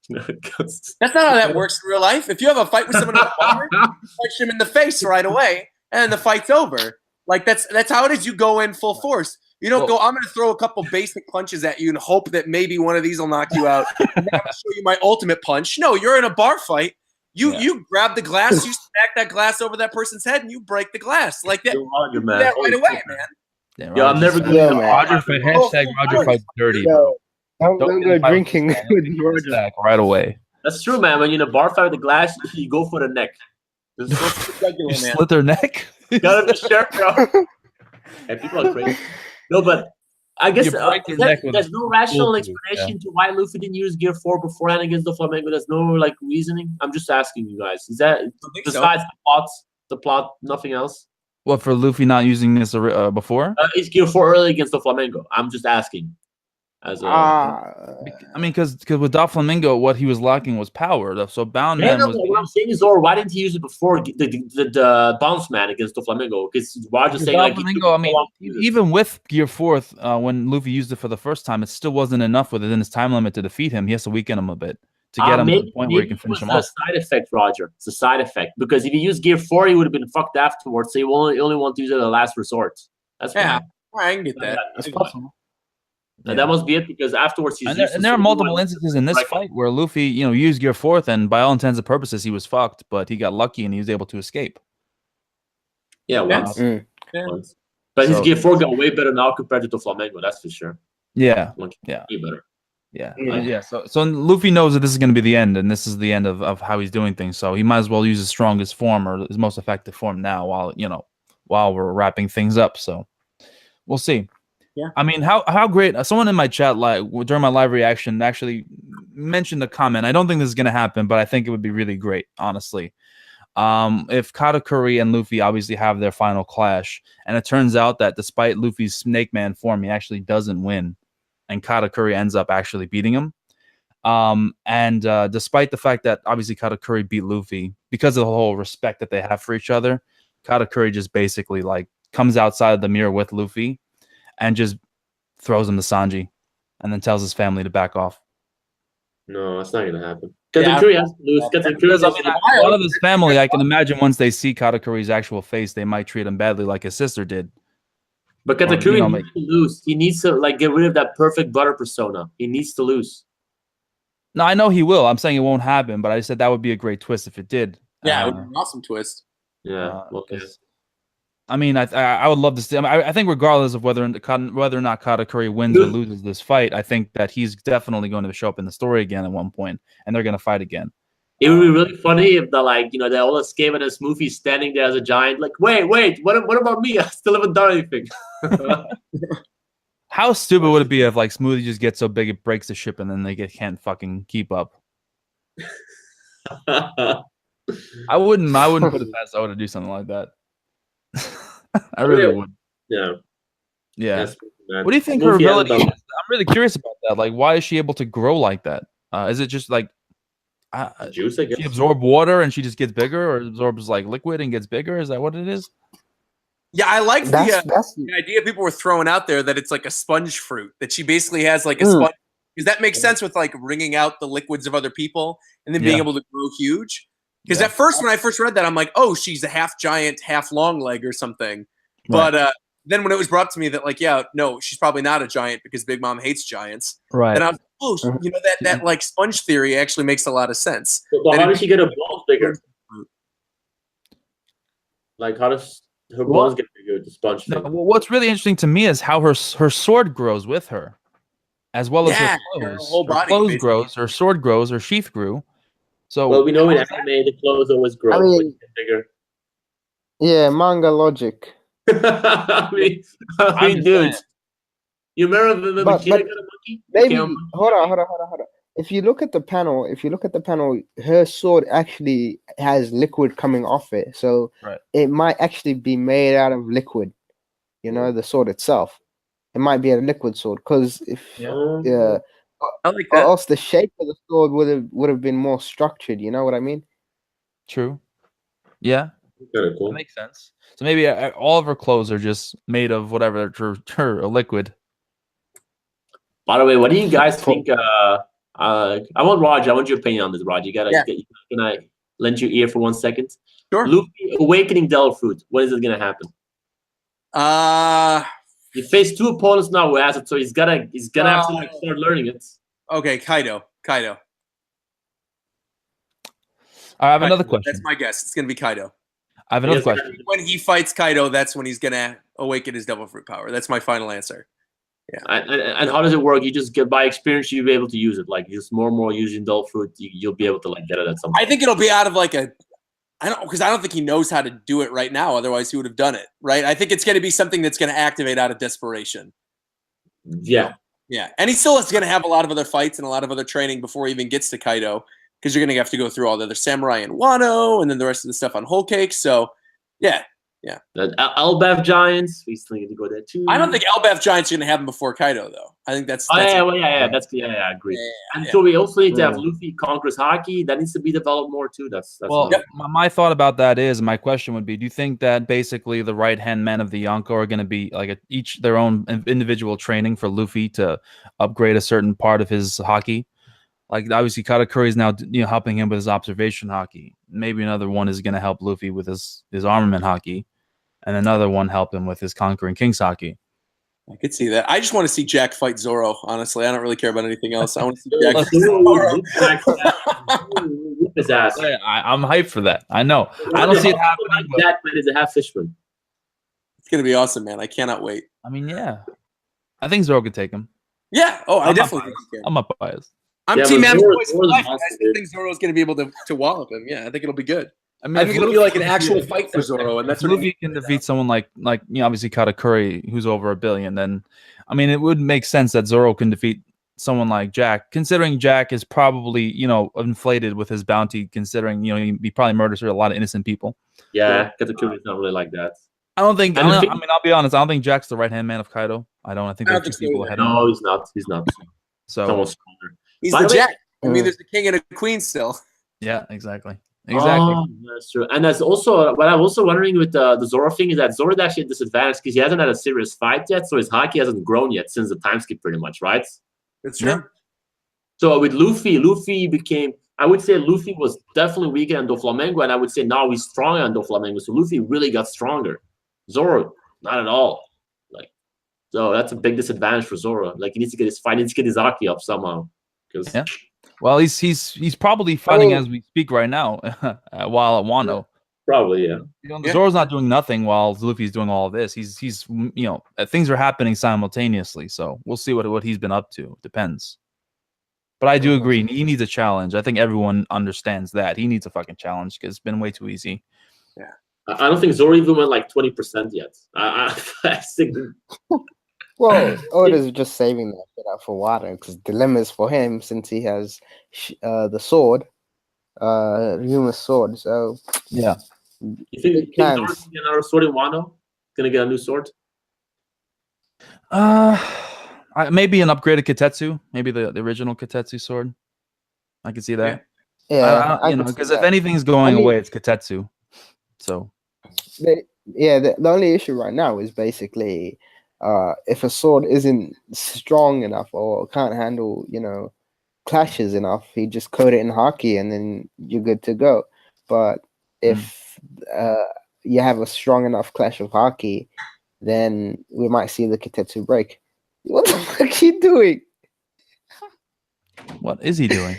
That's not how that works in real life. If you have a fight with someone in a bar, you punch him in the face right away, and then the fight's over. Like, that's how it is. You go in full force. You don't go, I'm going to throw a couple basic punches at you and hope that maybe one of these will knock you out. And then I'm going to show you my ultimate punch. No, you're in a bar fight. You grab the glass, you smack that glass over that person's head, and you break the glass. Like that. Roger, man. That right away, man. Yeah, I'm never going to Roger fight. Hashtag Roger fight dirty, bro. Don't go drinking with Roger right away. That's true, man. When you're in a bar fight with the glass, you go for the neck. You slit their neck? Gotta be sure, bro. Hey, people are crazy. No, but I guess there's no rational explanation to why Luffy didn't use Gear 4 beforehand against Doflamingo. There's no like reasoning. I'm just asking you guys. Is that besides the plot, nothing else? What, for Luffy not using this before? Is Gear 4 early against Doflamingo? I'm just asking. I mean, because with Doflamingo, what he was lacking was power. So Bound Man was. What I'm saying is, Zoro, why didn't he use it before the Bounce Man against Doflamingo? Because Roger's saying like Doflamingo, I mean, even with Gear 4th, when Luffy used it for the first time, it still wasn't enough within his time limit to defeat him. He has to weaken him a bit to get him to the point where he can finish him off. It's a side effect, Roger. It's a side effect because if he used Gear 4, he would have been fucked afterwards. So he only want to use it as a last resort. That's I can get that. That's possible. And that must be it because afterwards he's and there are multiple instances in this fight where Luffy, used Gear 4th, and by all intents and purposes he was fucked, but he got lucky and he was able to escape. Yeah, once. Once. But his Gear 4 got way better now compared to Doflamingo, that's for sure. Yeah. Way better. Yeah. So Luffy knows that this is going to be the end, and this is the end of how he's doing things. So he might as well use his strongest form or his most effective form now while we're wrapping things up. So we'll see. Yeah. I mean, how great. Someone in my chat during my live reaction actually mentioned a comment. I don't think this is going to happen, but I think it would be really great, honestly. If Katakuri and Luffy obviously have their final clash, and it turns out that despite Luffy's Snake Man form, he actually doesn't win, and Katakuri ends up actually beating him. And despite the fact that obviously Katakuri beat Luffy, because of the whole respect that they have for each other, Katakuri just basically like comes outside of the mirror with Luffy and just throws him to Sanji, and then tells his family to back off. No, that's not gonna happen. Katakuri has to lose. A lot of his family, I can imagine, once they see Katakuri's actual face, they might treat him badly, like his sister did. But Katakuri needs to lose. He needs to get rid of that perfect butter persona. He needs to lose. No, I know he will. I'm saying it won't happen, but I said that would be a great twist if it did. Yeah, it would be an awesome twist. Yeah. I mean, I would love to see. I, mean, I think regardless of whether or not Katakuri wins or loses this fight, I think that he's definitely going to show up in the story again at one point, and they're going to fight again. It would be really funny if they all escape and Smoothie's standing there as a giant, like, wait, what about me? I still haven't done anything. How stupid would it be if like Smoothie just gets so big it breaks the ship and then they can't fucking keep up? I wouldn't put it past Oda to do something like that. I really would. Yeah. Yeah. What do you think her ability is? I'm really curious about that. Like, why is she able to grow like that? Is it just like juice, I guess? She absorbs water and she just gets bigger, or absorbs like liquid and gets bigger? Is that what it is? Yeah, I like That's the idea people were throwing out there that it's like a sponge fruit, that she basically has like a sponge, because that makes sense with like wringing out the liquids of other people and then being able to grow huge. Because at first, when I first read that, I'm like, oh, she's a half giant, half long leg or something. Right. But then when it was brought up to me that like, yeah, no, she's probably not a giant because Big Mom hates giants. Right. And I was like, oh, you know, that like sponge theory actually makes a lot of sense. But how does she get her balls bigger? Like, how does her balls get bigger with the sponge thing? Well, what's really interesting to me is how her sword grows with her, as well as her clothes. Her whole body, her clothes basically. grows, her sword grows, her sheath grew. So, well, we know in anime the clothes always grow I mean, when you get bigger. Yeah, manga logic. I mean, dude, you remember the But kid got a monkey? maybe Okay, hold on. If you look at the panel, her sword actually has liquid coming off it, so it might actually be made out of liquid. You know, the sword itself, it might be a liquid sword. Because if I like or that. else the shape of the sword would have been more structured. You know what I mean? True. Yeah. Very cool. That makes sense. So maybe all of her clothes are just made of whatever, a liquid. By the way, what do you guys think? I want Roger. I want your opinion on this, Roger. You gotta. Can I lend your ear for 1 second? Sure. Luffy awakening Devil Fruit. When is it gonna happen? He faced 2 opponents now who has it, so he's gonna have to like start learning it. Okay, Kaido. I have another question. That's my guess. It's gonna be Kaido. I have another question. When he fights Kaido, that's when he's gonna awaken his Devil Fruit power. That's my final answer. Yeah. And how does it work? You just get by experience, you'll be able to use it. Like just more and more using Devil Fruit, you'll be able to like get it at some point. I think it'll be out of like I don't think he knows how to do it right now. Otherwise, he would have done it, right? I think it's going to be something that's going to activate out of desperation. Yeah. Yeah. And he still is going to have a lot of other fights and a lot of other training before he even gets to Kaido, because you're going to have to go through all the other samurai in Wano and then the rest of the stuff on Whole Cake. So, yeah. The Elbaf Giants, we still need to go there too. I don't think Elbaf Giants are going to happen before Kaido, though. I think that's I agree. So we also need to have Luffy conquers Haki. That needs to be developed more too. That's my thought about that is, my question would be, do you think that basically the right-hand men of the Yonkou are going to be like each their own individual training for Luffy to upgrade a certain part of his Haki? Like obviously Katakuri is now helping him with his observation Haki. Maybe another one is going to help Luffy with his armament Haki, and another one help him with his conquering King's Haki. I could see that. I just want to see Jack fight Zoro. Honestly, I don't really care about anything else. I want to see Jack fight Zoro. His ass. I'm hyped for that. I know. I don't see it happening. Jack is a half fishman. It's gonna be awesome, man. I cannot wait. I mean, yeah. I think Zoro could take him. Yeah. Oh, I definitely think he can. I'm not biased. I'm Team Mav's voice for life. I still think Zoro's going to be able to wallop him. Yeah, I think it'll be good. I mean, I think it'll be like an actual fight for Zoro, and that's what Luffy can defeat someone like obviously Katakuri, who's over 1 billion. Then, I mean, it would make sense that Zoro can defeat someone like Jack, considering Jack is probably inflated with his bounty, considering he probably murders a lot of innocent people. Yeah, Katakuri is not really like that. I mean, I'll be honest. I don't think Jack's the right hand man of Kaido. I think there are 2 people ahead of him. No, he's not. He's not. So he's the Jack. I mean, there's a king and a queen still. Yeah, exactly. Oh, that's true. And that's also what I'm also wondering with the Zoro thing is that Zoro is actually at disadvantage because he hasn't had a serious fight yet, so his Haki hasn't grown yet since the time skip, pretty much, right? That's true. Yeah. So with Luffy became. I would say Luffy was definitely weaker than Doflamingo, and I would say now he's stronger than Doflamingo. So Luffy really got stronger. Zoro, not at all. So that's a big disadvantage for Zoro. Like he needs to get his Haki up somehow. Well, he's probably fighting as we speak right now, while at Wano. Probably, yeah. Zoro's not doing nothing while Luffy's doing all of this. He's things are happening simultaneously. So we'll see what he's been up to. Depends. But I do agree. He needs a challenge. I think everyone understands that. He needs a fucking challenge because it's been way too easy. Yeah. I don't think Zoro even went like 20% yet. I think. Well, Oda's just saving that shit up for water because dilemmas for him since he has the sword, Ryuma's sword. So yeah. You think King Zoro's gonna get another sword in Wano? Gonna get a new sword? Maybe an upgraded Kitetsu. Maybe the original Kitetsu sword. I can see that. Yeah, because if anything's going away, it's Kitetsu. So. The only issue right now is basically if a sword isn't strong enough or can't handle, clashes enough, he just coat it in Haki and then you're good to go. But if you have a strong enough clash of Haki, then we might see the Kitetsu break. What the fuck are you doing? What is he doing?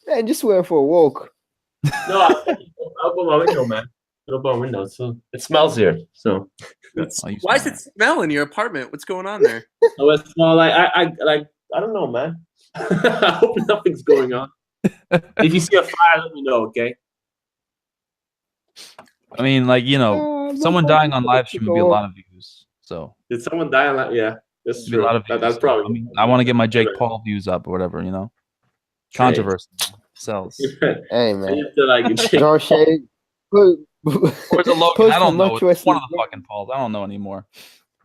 Man, just went for a walk. No, I'll open my window, man. I'll open my window. So it smells here. So why does it smell in your apartment? What's going on there? Oh, it smells like I don't know, man. I hope nothing's going on. If you see a fire, let me know, okay? I mean, someone dying on live stream would be a lot of views. So did someone die on live? Yeah, that's true. A lot of views. That's probably. I mean, I want to get my Jake Paul views up or whatever, Controversy sells. Hey man, Jorishae. Where's the Logan? I don't know. It's one of the fucking Pauls. I don't know anymore.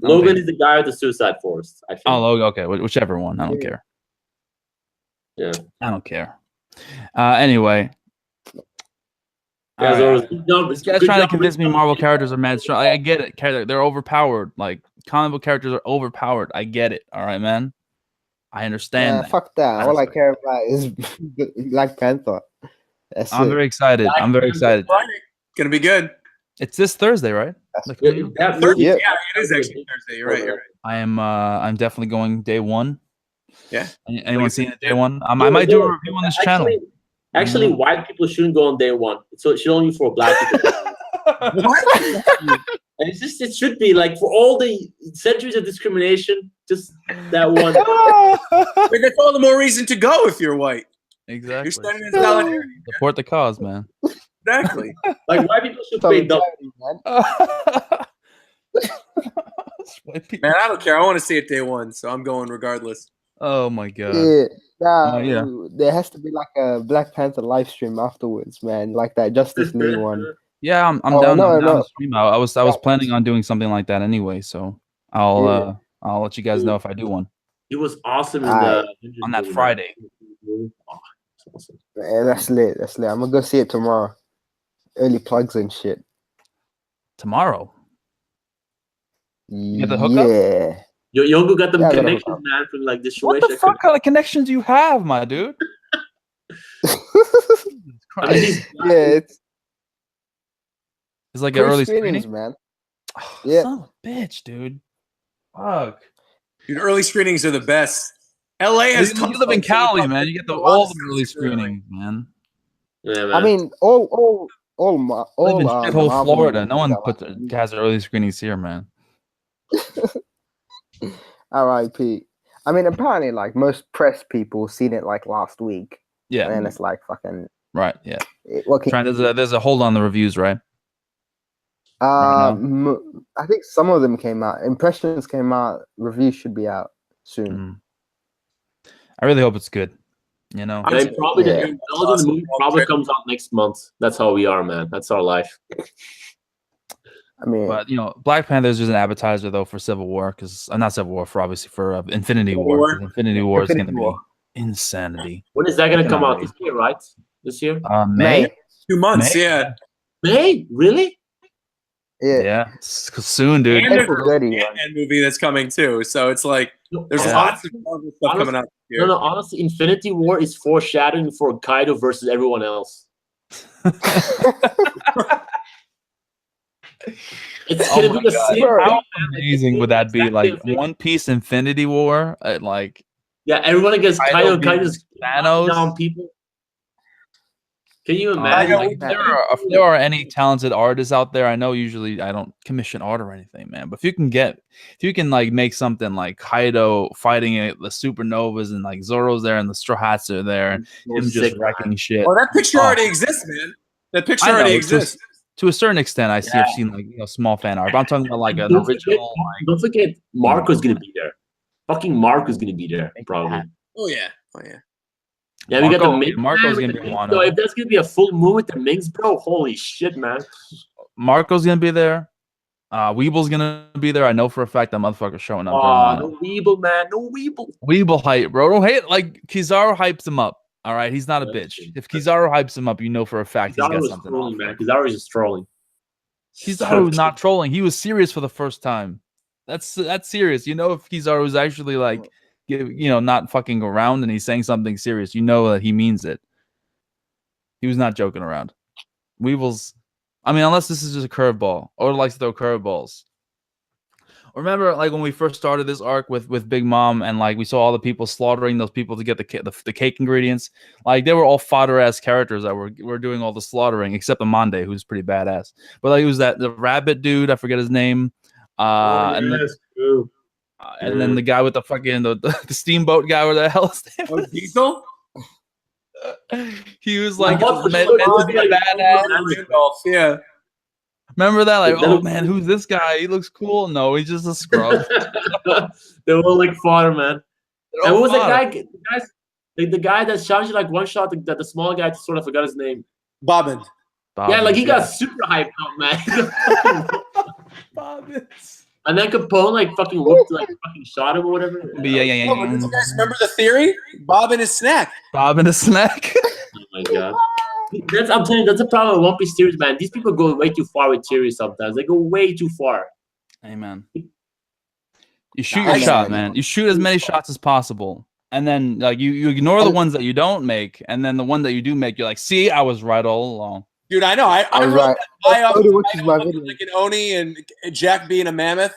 Logan is the guy with the Suicide Forest. I think. Oh, Logan. Okay, whichever one. I don't care. Yeah, I don't care. Anyway. This guy's trying to convince me Marvel characters are mad strong. I get it. They're overpowered. Like, comic book characters are overpowered. I get it. All right, man. I understand that. Fuck that. All I care about is Black Panther. I'm very excited. I'm very excited. Gonna be good. It's this Thursday, right? Yeah, it is actually Thursday. You're right. I'm definitely going day one. Yeah. Anyone seen it day one? I might do a review on this channel. Actually, white people shouldn't go on day one. So it should only be for black people. What? And it should be like for all the centuries of discrimination, just that one. But that's all the more reason to go if you're white. Exactly. You're standing in solidarity. Support the cause, man. Exactly. Like white people should pay double. Man, I don't care. I want to see it day one, so I'm going regardless. Oh my god. Yeah. There has to be like a Black Panther live stream afterwards, man. Like that Justice League one. Yeah, I'm down. I'm down to stream. I was planning on doing something like that anyway, so I'll let you guys know if I do one. It was awesome on that Friday. Oh, awesome. Yeah, that's lit. That's lit. I'm gonna go see it tomorrow. Early plugs and shit. Tomorrow. You get the hookup? Yeah. Yonkou got them connections, man, from like this. What the fuck kind of connections do you have, my dude? It's like an early screening, man. Oh, yeah, son of a bitch, dude. Fuck. Dude, early screenings are the best. LA has. You live in Cali, man. You get all the early screenings, man. Yeah, man. I mean, all Florida. No one has early screenings here, man. R.I.P. I mean, apparently, like most press people seen it like last week. Yeah, and it's like fucking right. Yeah. There's a hold on the reviews, right? I think some of them came out. Impressions came out. Reviews should be out soon. I really hope it's good. The movie probably comes out next month. That's how we are, man. That's our life. I mean, but Black Panther is just an appetizer though for Civil War, because not Civil War, for Infinity War. Infinity War is going to be insanity. When is that going to come out? This year, right? This year? May. 2 months. May? Yeah. May? Really? Yeah. Soon, dude. And there's an Ant-Man movie that's coming too, so it's like there's lots of stuff coming out here. No, honestly, Infinity War is foreshadowing for Kaido versus everyone else. It's gonna be the same. How amazing would that be? Like One Piece Infinity War, yeah, everyone against Kaido. Kaido's Thanos down people. Can you imagine? If there are any talented artists out there, I know usually I don't commission art or anything, man. But if you can like make something like Kaido fighting the supernovas and like Zoro's there and the Straw Hats are there and him just wrecking shit. Oh, that picture already exists, man. That picture already exists. To a certain extent, I've seen like small fan art. But I'm talking about like an original. Don't forget, Marco's gonna be there. Fucking Marco's gonna be there, probably. Oh yeah. Yeah, we got the Mings. Marco's gonna be one. So if there's gonna be a full moon with the Mings, bro, holy shit, man. Marco's gonna be there. Weeble's gonna be there. I know for a fact that motherfucker's showing up. No Weeble, man. No Weeble. Weeble hype, bro. Don't hate like Kizaru hypes him up. All right, he's not a bitch. If Kizaru hypes him up, you know for a fact he's got something. Trolling, man. Kizaru is just trolling. Kizaru was not trolling. He was serious for the first time. That's serious. You know, if Kizaru was actually like, not fucking around and he's saying something serious, you know that he means it. He was not joking around. Weeble's, unless this is just a curveball or likes to throw curveballs. Remember, like when we first started this arc with Big Mom, and like we saw all the people slaughtering those people to get the cake ingredients. Like they were all fodder ass characters that were doing all the slaughtering, except Amande, who's pretty badass. But like it was the rabbit dude, I forget his name. And then the guy with the fucking the steamboat guy, where the hell is that? Oh, Diesel? He was like meant to be a badass. Yeah. Remember that? Like, oh man, who's this guy? He looks cool. No, he's just a scrub. They were like fodder, man. And what was that guy? The guy that shot you like one shot. The small guy. Sort of forgot his name. Bobbin. Yeah, like he got super hyped out, man. Bobbins. And then Capone like fucking whooped, like fucking shot him or whatever. Yeah. Oh, but did you guys remember the theory? Bobbin is snack. Bobbin is snack. Oh my god. I'm telling you, that's the problem with One Piece series, man. These people go way too far with theories sometimes. They go way too far. Amen. You shoot your shot, man. You shoot as many shots as possible. And then like you ignore the ones that you don't make, and then the one that you do make, you're like, see, I was right all along. Dude, I know. I wrote that like an Oni and Jack being a mammoth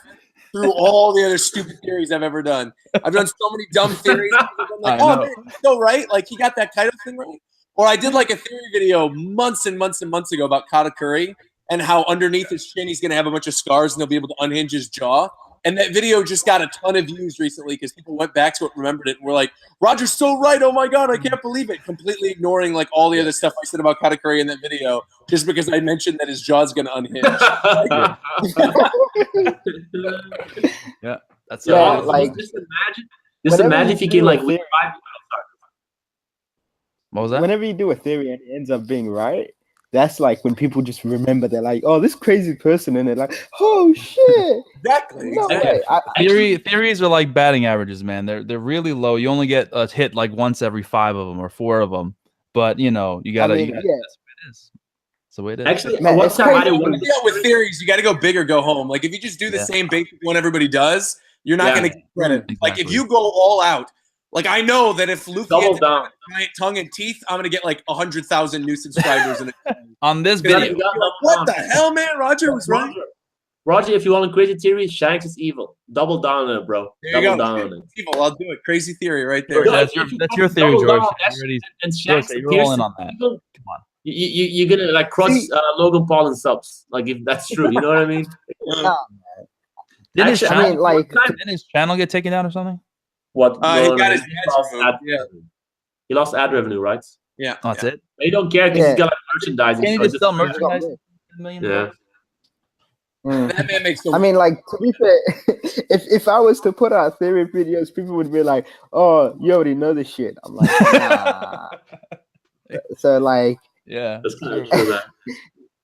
through all the other stupid theories I've ever done. I've done so many dumb theories. I'm like, oh, man, he's so right. Like, he got that Kaido thing right. Or I did like a theory video months and months and months ago about Katakuri and how underneath his chin he's going to have a bunch of scars and they'll be able to unhinge his jaw. And that video just got a ton of views recently because people went back to it, remembered it, and were like, Roger's so right. Oh, my God, I can't believe it. Completely ignoring like all the other stuff I said about Katakuri in that video just because I mentioned that his jaw's going to unhinge. Yeah. That's like just imagine if you can like live. What was that? Whenever you do a theory and it ends up being right, that's like when people just remember, they're like, oh, this crazy person, and they're like, oh shit. Exactly. No Exactly. Theories are like batting averages, man. They're really low. You only get a hit like once every 5 of them or 4 of them. But you gotta that's what it is. That's the way it is. Actually, Man, one time I didn't want with theories, you got to go big or go home. Like if you just do the same basic one everybody does, you're not going to get credit. Exactly. Like if you go all out, like I know that if Luffy Double had down. giant tongue and teeth, I'm going to get like 100,000 new subscribers. On this video. What the hell, man? Roger was right. Roger, if you want a crazy theory, Shanks is evil. Double down on it, bro. There you Double go. down on it. Evil, I'll do it. Crazy theory right there. That's your theory, George. And Shanks you're rolling on that. Come on. You're gonna like cross Logan Paul and subs. Like if that's true, you know what I mean? Didn't his channel get taken down or something? What? He got his ads removed. He lost ad revenue, right? Yeah. Oh, that's it. But he don't care because he's got like merchandising. Can he just sell merchandise? Yeah. That man makes so like to be fair, if I was to put out theory videos, people would be like, "Oh, you already know this shit." I'm like, nah. So like, yeah, that's kind of true.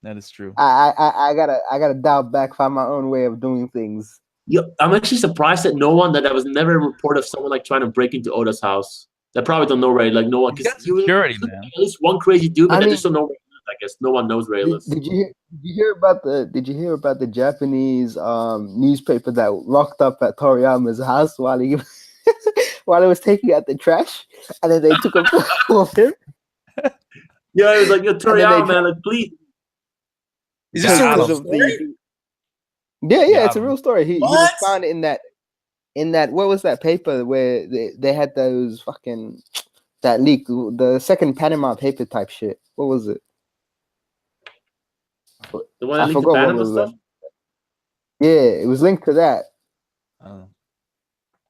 That is true. I gotta dial back, find my own way of doing things. Yo, I'm actually surprised that there was never a report of someone like trying to break into Oda's house. They probably don't know where, like no one. Security, man. At least one crazy dude, but they just don't know where he lives. I guess no one knows where he lives. Did you hear about the Japanese newspaper that rocked up at Toriyama's house while he while he was taking out the trash, and then they took a photo of him? Yeah, it was like, yo, Toriyama, man, like, please. Is this a real story? Yeah, it's a real story. He was found in that what was that paper where they had those fucking that leak, the second Panama paper type shit. What was it? The one that I leaked the forgot what Panama was stuff? Yeah, it was linked to that. Oh.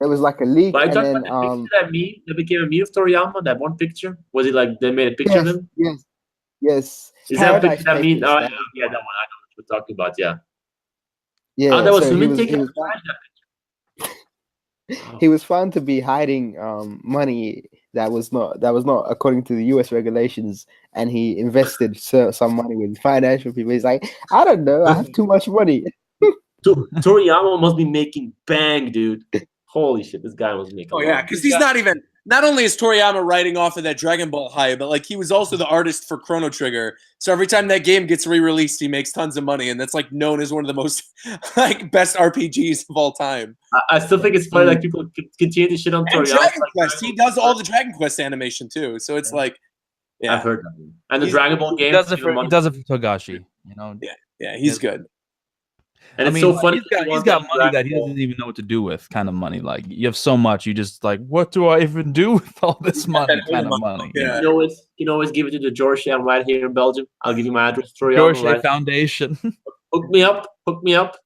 It was like a leak, But I and talked then about the picture that meme that became a meme of Toriyama, that one picture. Was it like they made a picture of him? yes. Is that a Paradise picture that mean? Papers, Oh, that- yeah, that one. I know what you're talking about. Yeah. Yeah, Oh, that was so women taking he was found to be hiding money that was not according to the U.S. regulations, and he invested some money with financial people. He's like, I don't know, I have too much money. Toriyama must be making bang, dude. Holy shit, this guy was making. Oh yeah, because he's not even. Not only is Toriyama writing off of that Dragon Ball hype, but like he was also the artist for Chrono Trigger. So every time that game gets re-released, he makes tons of money, and that's like known as one of the most like best RPGs of all time. I still think it's funny like people continue to shit on And Toriyama. Dragon Like, Quest, he does all the Dragon Quest animation too. So it's like, yeah, I've heard that. And the Dragon Ball He game. does it for Togashi. You know. yeah, he's good. And I it's mean, so like, funny. he's got money that he doesn't even know what to do with. Kind of money, like you have so much, you just like, what do I even do with all this money? Kind of money. Yeah. You can always give it to the Jorishae. I'm right here in Belgium. I'll give you my address. Jorishae Right. Foundation. Hook me up. Hook me up.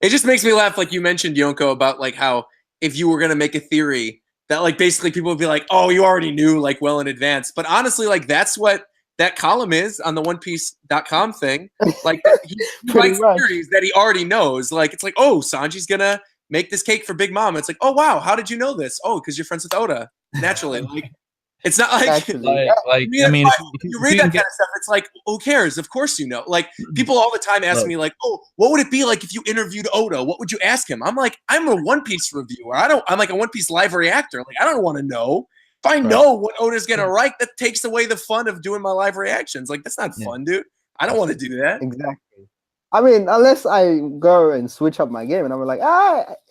It just makes me laugh, like you mentioned, Yonkou, about like how if you were gonna make a theory that like basically people would be like, oh, you already knew like well in advance. But honestly, like that's what that column is on the OnePiece.com thing. Like he writes theories that he already knows. Like it's like, oh, Sanji's gonna make this cake for Big Mom. It's like, oh wow, how did you know this? Oh, because you're friends with Oda. Naturally, like it's not like I mean, if you read that kind of stuff, it's like, who cares? Of course you know. Like people all the time ask me, like, oh, what would it be like if you interviewed Oda? What would you ask him? I'm like, I'm a One Piece reviewer. I'm like a One Piece live reactor. Like I don't want to know. If I know what Oda's gonna write, that takes away the fun of doing my live reactions. Like that's not fun, dude. I don't want to do that. Exactly. I mean, unless I go and switch up my game and I'm like,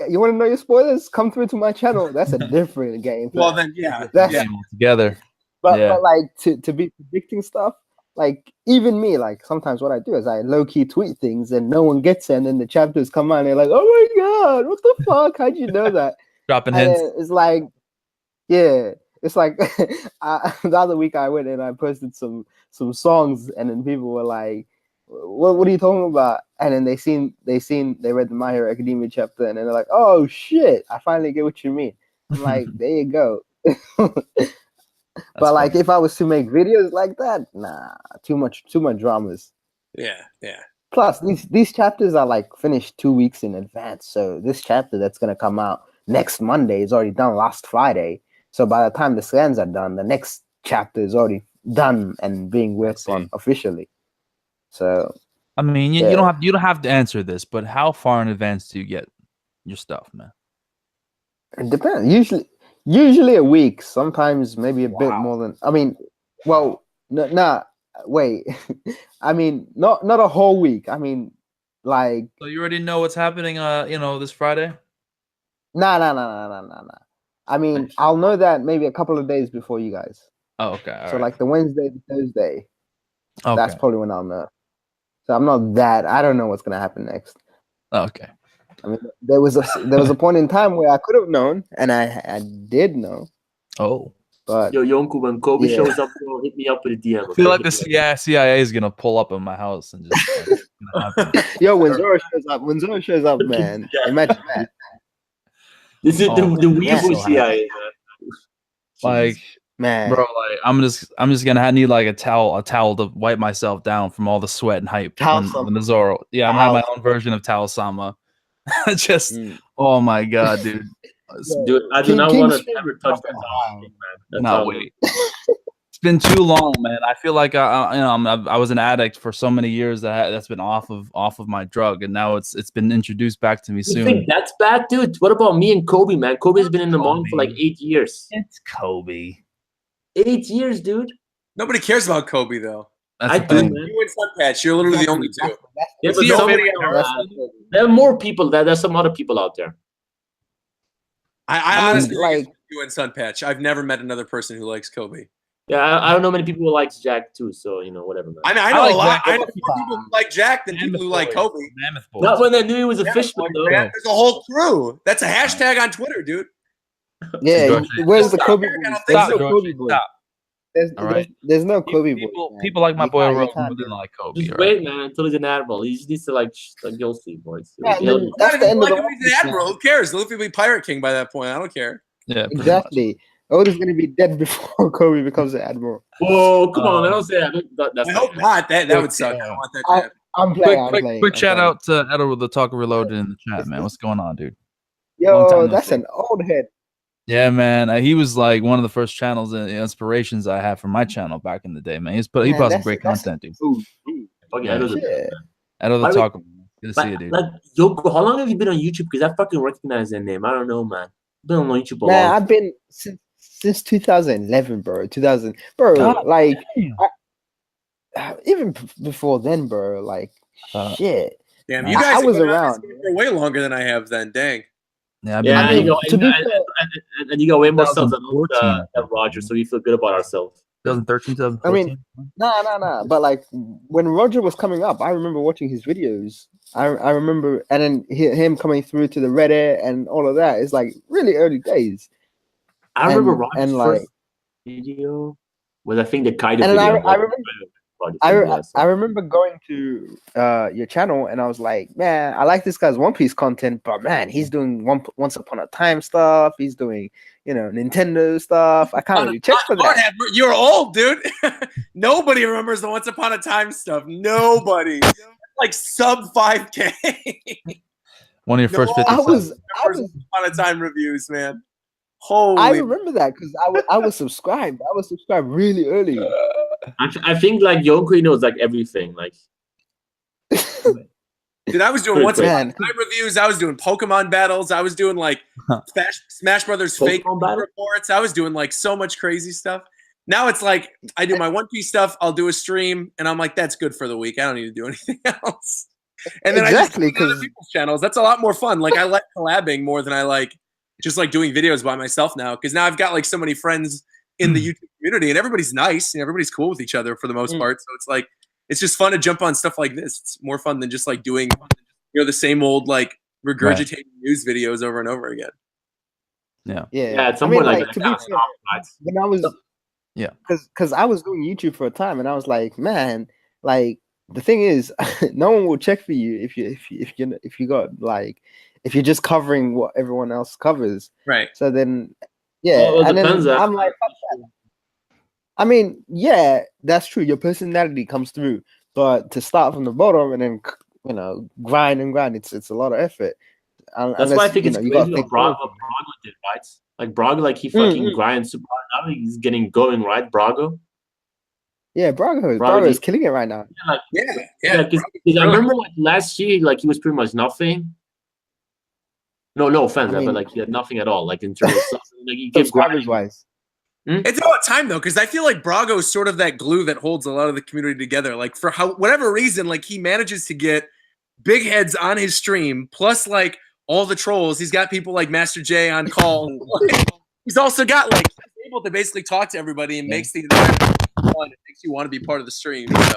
you want to know your spoilers? Come through to my channel. That's a different game. Well, then, yeah. Together. But like to be predicting stuff, like even me, like sometimes what I do is I low key tweet things and no one gets it, and then the chapters come out and they're like, oh my god, what the fuck? How'd you know that? Dropping hints. It's like, yeah. It's like the other week I went and I posted some songs, and then people were like, "What are you talking about?" And then they read the My Hero Academia chapter, and then they're like, "Oh shit, I finally get what you mean." I'm like, there you go. But like, if I was to make videos like that, nah, too much dramas. Yeah. Plus, these chapters are like finished 2 weeks in advance, so this chapter that's gonna come out next Monday is already done last Friday. So by the time the scans are done, the next chapter is already done and being worked on officially. So, I mean, you don't have to answer this, but how far in advance do you get your stuff, man? it depends. Usually a week. Sometimes maybe a bit more than. I mean, well, wait. I mean, not a whole week. I mean, like. So you already know what's happening. This Friday. Nah. I mean, I'll know that maybe a couple of days before you guys. Oh, okay. So like the Wednesday, the Thursday. Okay. That's probably when I'll know. So I'm not that. I don't know what's gonna happen next. Okay. I mean, there was a point in time where I could have known, and I did know. Oh. But yo, Yonkou, when Kobe shows up, hit me up with a DM. Okay? I feel like the CIA is gonna pull up in my house and just. Yo, when Zoro shows up, man, imagine that. This is the weeaboo CIA, man. Like, man, bro, like I'm just gonna need like a towel to wipe myself down from all the sweat and hype when the Zoro. Yeah, I'm gonna have my own version of Towel Sama. Oh my god, dude. Dude, I do not want to ever touch that towel, man. No, wait. It's been too long, man. I feel like I was an addict for so many years that's been off of my drug, and now it's been introduced back to me soon. You think that's bad, dude? What about me and Kobe, man? Kobe's been in the manga for like 8 years. It's Kobe. 8 years, dude. Nobody cares about Kobe though. I do, man. You and Sunpatch, you're literally the only two. Yeah, but there are more people. There's some other people out there. I honestly like you and Sunpatch. I've never met another person who likes Kobe. Yeah, I don't know many people who likes Jack too. So whatever. Man. I mean, I know a lot. I know more people who like Jack than people who like Kobe. Not when they knew he was a fishman, though. There's a whole crew. That's a hashtag on Twitter, dude. Yeah, Jorishae, where's the stop, Kobe Eric, boy? I don't think There's Stop, no so. Kobe Jorishae, boy. stop. All right. There's no Kobe boy. People, man. people like my You boy can't- you Rogue can't more do than it. like Kobe. Just All right. wait, man, until he's an admiral. He just needs to like you'll see, boys. Yeah, and He'll- then Not that's if the you end of like the him, One he's an Piece admiral. now. Who cares? Luffy will be Pirate King by that point. I don't care. Yeah, pretty much. Exactly. Oda's gonna be dead before Kobe becomes an admiral. Whoa, come on, man, don't say that. That's I not hope even- not. That would suck. I don't want that to happen. I'm playing. I'm playing. Quick I'm shout playing. out to Edo with the Talker Reloaded in the chat, man. What's going on, dude? Long Yo, time no that's see. an old head. Yeah, man. He was like one of the first channels and inspirations I had for my channel back in the day, man. He put some that's- great that's- content, dude. Ooh, Fucking Yeah. Edo's a shit. Edo the By the way, Talker. Good to see you, dude. Like Yonkou, how long have you been on YouTube? Because I fucking recognize that name. I don't know, man. I've been on YouTube a Man, long. I've been since 2011, bro. 2000, bro. God like damn. even before then, bro. Like shit. Damn, I you guys was have been on around. this for way longer than I have. Then, dang. Yeah, I've Yeah, been I mean, you to be got, fair- and you got way more subs than 2014, Roger, so we feel good about ourselves. 2013, I mean, 2014. nah. But like when Roger was coming up, I remember watching his videos. I remember, and then him coming through to the Reddit and all of that. It's like really early days. I remember And- Roger's and, first like- video was I think the Kaido And then video. I remember, I remember going to your channel and I was like, man, I like this guy's One Piece content, but man, he's doing Once Upon a Time stuff. He's doing, Nintendo stuff. I can't really check for that. You're old, dude. Nobody remembers the Once Upon a Time stuff. Nobody. Like sub 5K. One of your first 50 I was, subs. Once Upon a Time reviews, man. Holy. I remember that because I was subscribed. I was subscribed really early. I think like Yonkou knows like everything. Like Dude, I was doing Pretty Once quick. Upon a Time reviews. I was doing Pokemon battles. I was doing like Smash Brothers fake Pokemon battle? reports. I was doing like so much crazy stuff. Now it's like I do my One Piece stuff. I'll do a stream, and I'm like, that's good for the week. I don't need to do anything else. And then Exactly, I just do other 'cause- people's channels. That's a lot more fun. Like I like collabing more than I like just like doing videos by myself now. Because now I've got like so many friends in the YouTube community, and everybody's nice and everybody's cool with each other for the most part. So it's like it's just fun to jump on stuff like this. It's more fun than just like doing the same old like regurgitating news videos over and over again. Yeah. yeah, at some I mean, point like, like to be that, fair, right? when I was, Yeah. because I was doing YouTube for a time, and I was like, man, like the thing is, no one will check for you if you got like if you're just covering what everyone else covers. Right. So then, yeah, Well, it and then depends, I'm like, fuck that. I mean, yeah, that's true. Your personality comes through, but to start from the bottom and then grind, it's a lot of effort. That's why I think it's you crazy gotta what think Braga forward. did, right? Like Braga, like he fucking grinds super hard. Now he's getting going, right? Braga. Yeah, Braga Braga is did- killing it right now. Yeah, because I remember like last year, like he was pretty much nothing. No offense, I mean- but like he had nothing at all. Like in terms of stuff, like he kept Subscribers grinding. wise. It's about time though, because I feel like Brago is sort of that glue that holds a lot of the community together. Like for whatever reason, like he manages to get big heads on his stream, plus like all the trolls. He's got people like Master J on call. He's also got like he's able to basically talk to everybody and makes the environment fun. It makes you want to be part of the stream. So,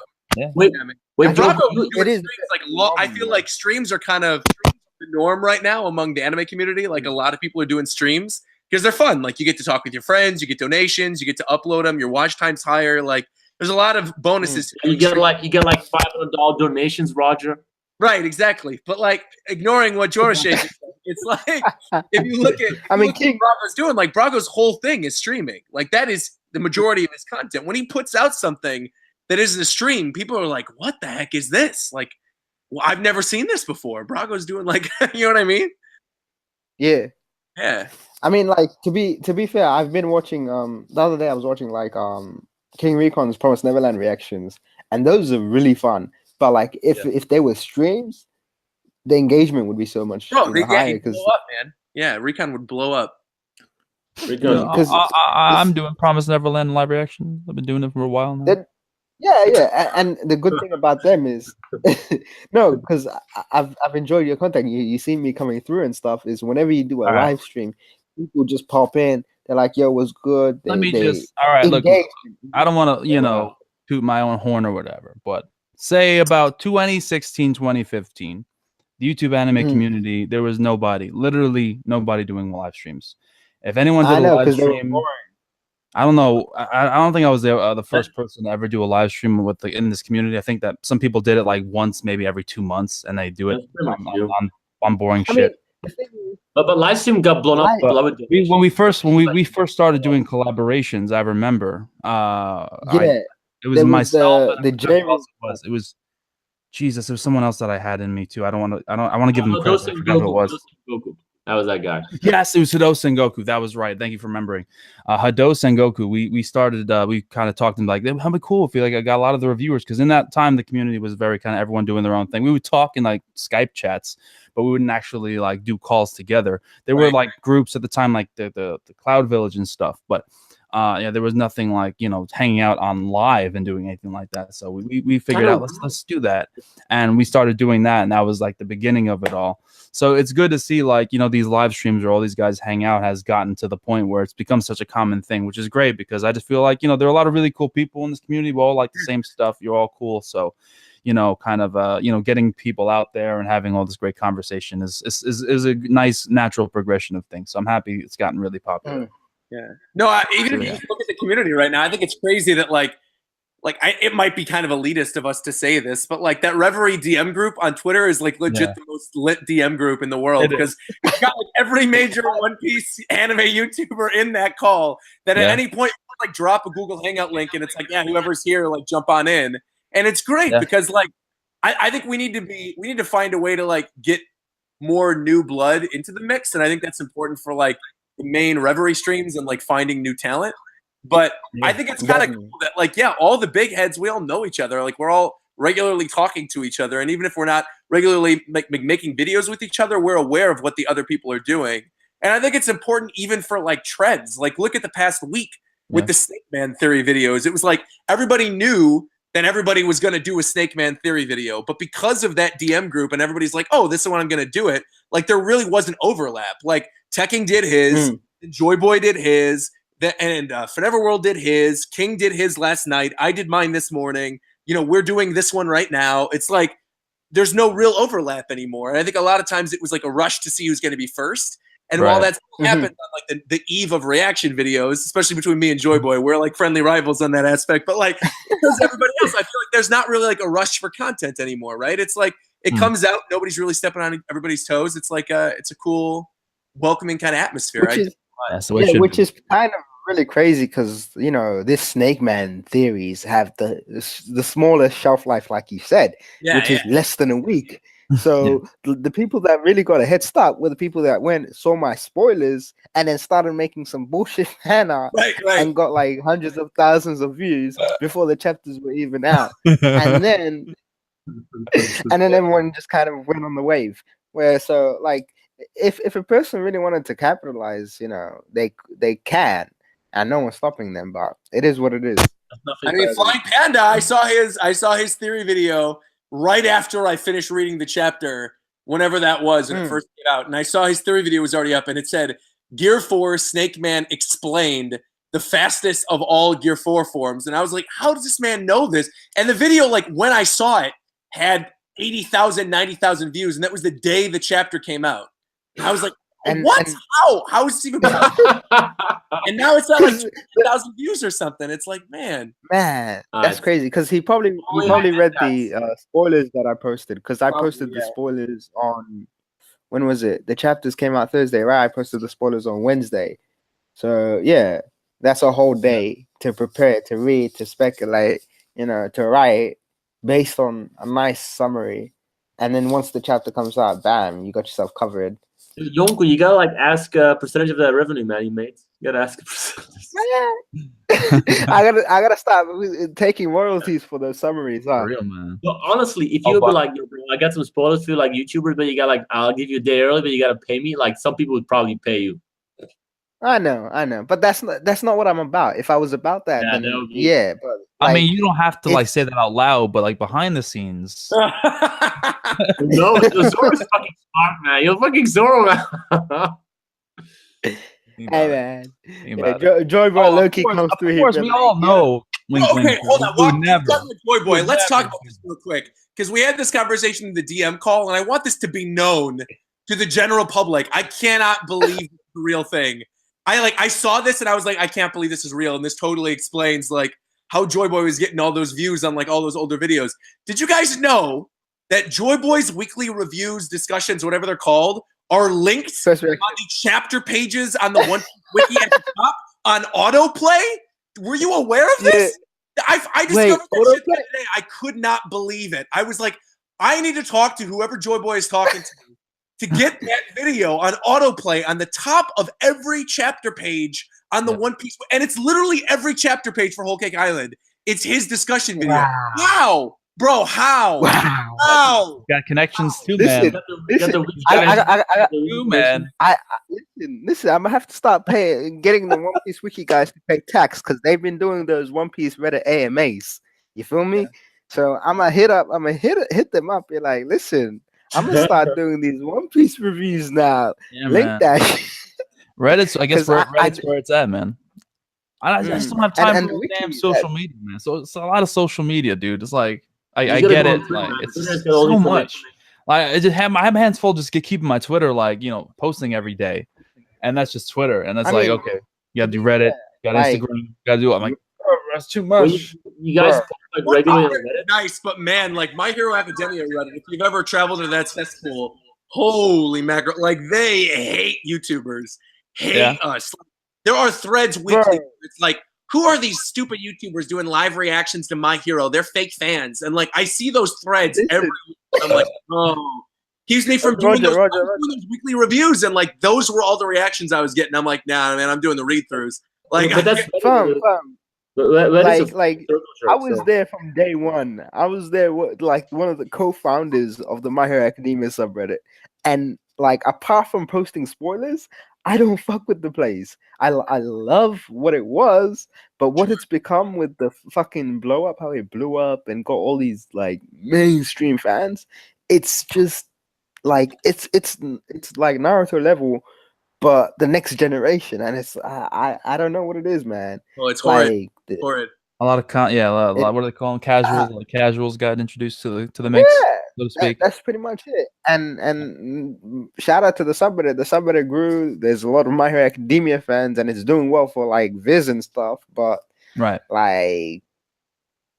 Wait, I mean, wait, and bro, Brago you- doing it is streams, like I feel like streams are kind of the norm right now among the anime community. Like a lot of people are doing streams because they're fun. Like you get to talk with your friends, you get donations, you get to upload them. Your watch time's higher. Like there's a lot of bonuses. to you doing get streams. like $500 donations, Roger. Right, exactly. But like ignoring what Jorishae just said, it's like if you look at I mean, what Brago's doing, like Brago's whole thing is streaming. Like that is the majority of his content. When he puts out something that isn't a stream, people are like, "What the heck is this?" Like, well, I've never seen this before. Brago's doing like, you know what I mean? Yeah. Yeah. I mean, like to be fair, I've been watching. The other day I was watching like King Recon's Promised Neverland reactions, and those are really fun. But like if they were streams, the engagement would be so much Bro, higher he'd because blow up, man. Yeah, Recon would blow up. Because I'm doing Promise Neverland live reaction. I've been doing it for a while now. That- yeah, and the good thing about them is no, because I've enjoyed your content. You see me coming through and stuff. Is whenever you do a All right. live stream, people just pop in. They're like, "Yo, what's good?" Let me just. All right, look. engage. I don't want to, toot my own horn or whatever, but say about 2016, 2015, the YouTube anime community, there was nobody, literally nobody doing live streams. If anyone did I a know live because they were stream, boring. I don't know. I don't think I was the first person to ever do a live stream with in this community. I think that some people did it like once, maybe every 2 months, and they do it That's pretty much true. on boring I mean, shit. the thing is, But live stream got blown up. But When we first started doing collaborations, I remember. yeah, It was there was myself. the and who Jerry. else it was. It was Jesus. There was someone else that I had in me too. I want to give them credit. I forgot who it was. Goku. That was that guy. Yes, it was Hado Sengoku. That was right. Thank you for remembering. Hado Sengoku. We started. We kind of talked to him like, "How be cool if I got a lot of the reviewers?" Because in that time, the community was very kind of everyone doing their own thing. We would talk in like Skype chats, but we wouldn't actually like do calls together. There were like groups at the time, like the Cloud Village and stuff. But yeah, there was nothing like hanging out on live and doing anything like that. So we figured out let's do that, and we started doing that, and that was like the beginning of it all. So it's good to see like these live streams where all these guys hang out has gotten to the point where it's become such a common thing, which is great because I just feel like there are a lot of really cool people in this community. We all like the same stuff. You're all cool, so getting people out there and having all this great conversation is a nice natural progression of things. So I'm happy it's gotten really popular. Yeah. No, even if you look at the community right now, I think it's crazy that it might be kind of elitist of us to say this, but like that Reverie DM group on Twitter is like legit the most lit DM group in the world because it's got like every major One Piece anime YouTuber in that call that at any point like drop a Google Hangout link and it's like, yeah, whoever's here, like jump on in. And it's great because like I think we need to find a way to like get more new blood into the mix. And I think that's important for like the main Reverie streams and like finding new talent. But I think it's kind of cool that like, all the big heads, we all know each other. Like we're all regularly talking to each other. And even if we're not regularly making videos with each other, we're aware of what the other people are doing. And I think it's important even for like trends. Like look at the past week with the Snake Man Theory videos. It was like everybody knew that everybody was going to do a Snake Man Theory video. But because of that DM group and everybody's like, oh, this is when I'm going to do it. Like there really was an overlap. Like Tekking did his, Joy Boy did his, and Forever World did his, King did his last night. I did mine this morning. We're doing this one right now. It's like there's no real overlap anymore. And I think a lot of times it was like a rush to see who's going to be first. And while that's happened on like the eve of reaction videos, especially between me and Joy Boy, we're like friendly rivals on that aspect. But like because everybody else, I feel like there's not really like a rush for content anymore, right? It's like it comes out, nobody's really stepping on everybody's toes. It's like it's a cool, welcoming kind of atmosphere. Which is kind of really crazy because this Snake Man theories have the smallest shelf life, like you said, which is less than a week. So the people that really got a head start were the people that saw my spoilers and then started making some bullshit fan art and got like hundreds of thousands of views before the chapters were even out. and then everyone just kind of went on the wave. So like if a person really wanted to capitalize, they can, and no one's stopping them. But it is what it is. I mean, Flying Panda, I saw his theory video right after I finished reading the chapter, whenever that was, when it first came out. And I saw his theory video was already up, and it said, Gear 4 Snake Man explained the fastest of all Gear 4 forms. And I was like, how does this man know this? And the video, like, when I saw it, had 80,000, 90,000 views, and that was the day the chapter came out. And I was like, how is this even possible? And now it's at like 2,000 views or something. It's like, man, that's crazy. Because he probably read the spoilers that I posted. Because I posted the spoilers on, when was it? The chapters came out Thursday, right? I posted the spoilers on Wednesday. So yeah, that's a whole day to prepare, to read, to speculate, to write based on a nice summary. And then once the chapter comes out, bam, you got yourself covered. Yonkou, you gotta like ask a percentage of that revenue, man. You made. You gotta ask a percentage. I gotta start taking royalties for those summaries. For real, man. But honestly, if you would be like, I got some spoilers for like YouTubers, but you got like, I'll give you a day early, but you gotta pay me. Like some people would probably pay you. I know, but that's not what I'm about. If I was about that, then but like, I mean, you don't have to like say that out loud, but like behind the scenes. No, Zoro's fucking smart, man. You're fucking Zoro, man. Hey, man. Joy Boy Loki comes through here. Of course, we all know. Okay, hold on. Joy Boy, let's talk about this real quick because we had this conversation in the DM call, and I want this to be known to the general public. I cannot believe it's the real thing. I saw this and I was like, I can't believe this is real, and this totally explains like how Joy Boy was getting all those views on like all those older videos. Did you guys know that Joy Boy's weekly reviews, discussions, whatever they're called, are linked on the chapter pages on the One Wiki at the top on autoplay? Were you aware of this? I discovered that shit today. I could not believe it. I was like, I need to talk to whoever Joy Boy is talking to get that video on autoplay on the top of every chapter page on the One Piece. And it's literally every chapter page for Whole Cake Island. It's his discussion video. Wow. Bro, how? Wow. How? Got connections too, Listen, man. Listen, I'm gonna have to start getting the One Piece Wiki guys to pay tax because they've been doing those One Piece Reddit AMAs. You feel me? So I'm gonna hit them up. Be like, listen, I'm gonna start doing these One Piece reviews now. Yeah, Link man. that. Reddit's, I guess, Reddit's where it's at, man. I just don't have time for damn social media, man. So it's a lot of social media, dude. It's like I get it. Like it's so much. Like I have my hands full just keeping my Twitter, like, you know, posting every day, and that's just Twitter. And it's like, okay, you gotta do Reddit, you got Instagram, you gotta do it. I'm like, oh, that's too much. You guys like regularly on Reddit? Nice, but man, like My Hero Academia Reddit. If you've ever traveled to that festival, holy mackerel! Like they hate YouTubers, hate us. There are threads weekly. It's like, who are these stupid YouTubers doing live reactions to My Hero? They're fake fans. And like, I see those threads every week. I'm like, oh, keeps me from doing those weekly reviews. And like, those were all the reactions I was getting. I'm like, nah, man, I'm doing the read-throughs. Like, but that's fun. Like I was there from day one. I was there like one of the co-founders of the My Hero Academia subreddit. And like, apart from posting spoilers, I don't fuck with the place. I love what it was, but what it's become with the fucking blow up, how it blew up and got all these like mainstream fans, it's just like it's like Naruto level, but the next generation, and it's I don't know what it is, man. Oh, it's horrid. Like, horrid. A lot of what do they call them? Casuals. Like casuals got introduced to the mix, so to speak. That's pretty much it. And shout out to the subreddit. The subreddit grew. There's a lot of My Hero Academia fans, and it's doing well for like Viz and stuff. But like,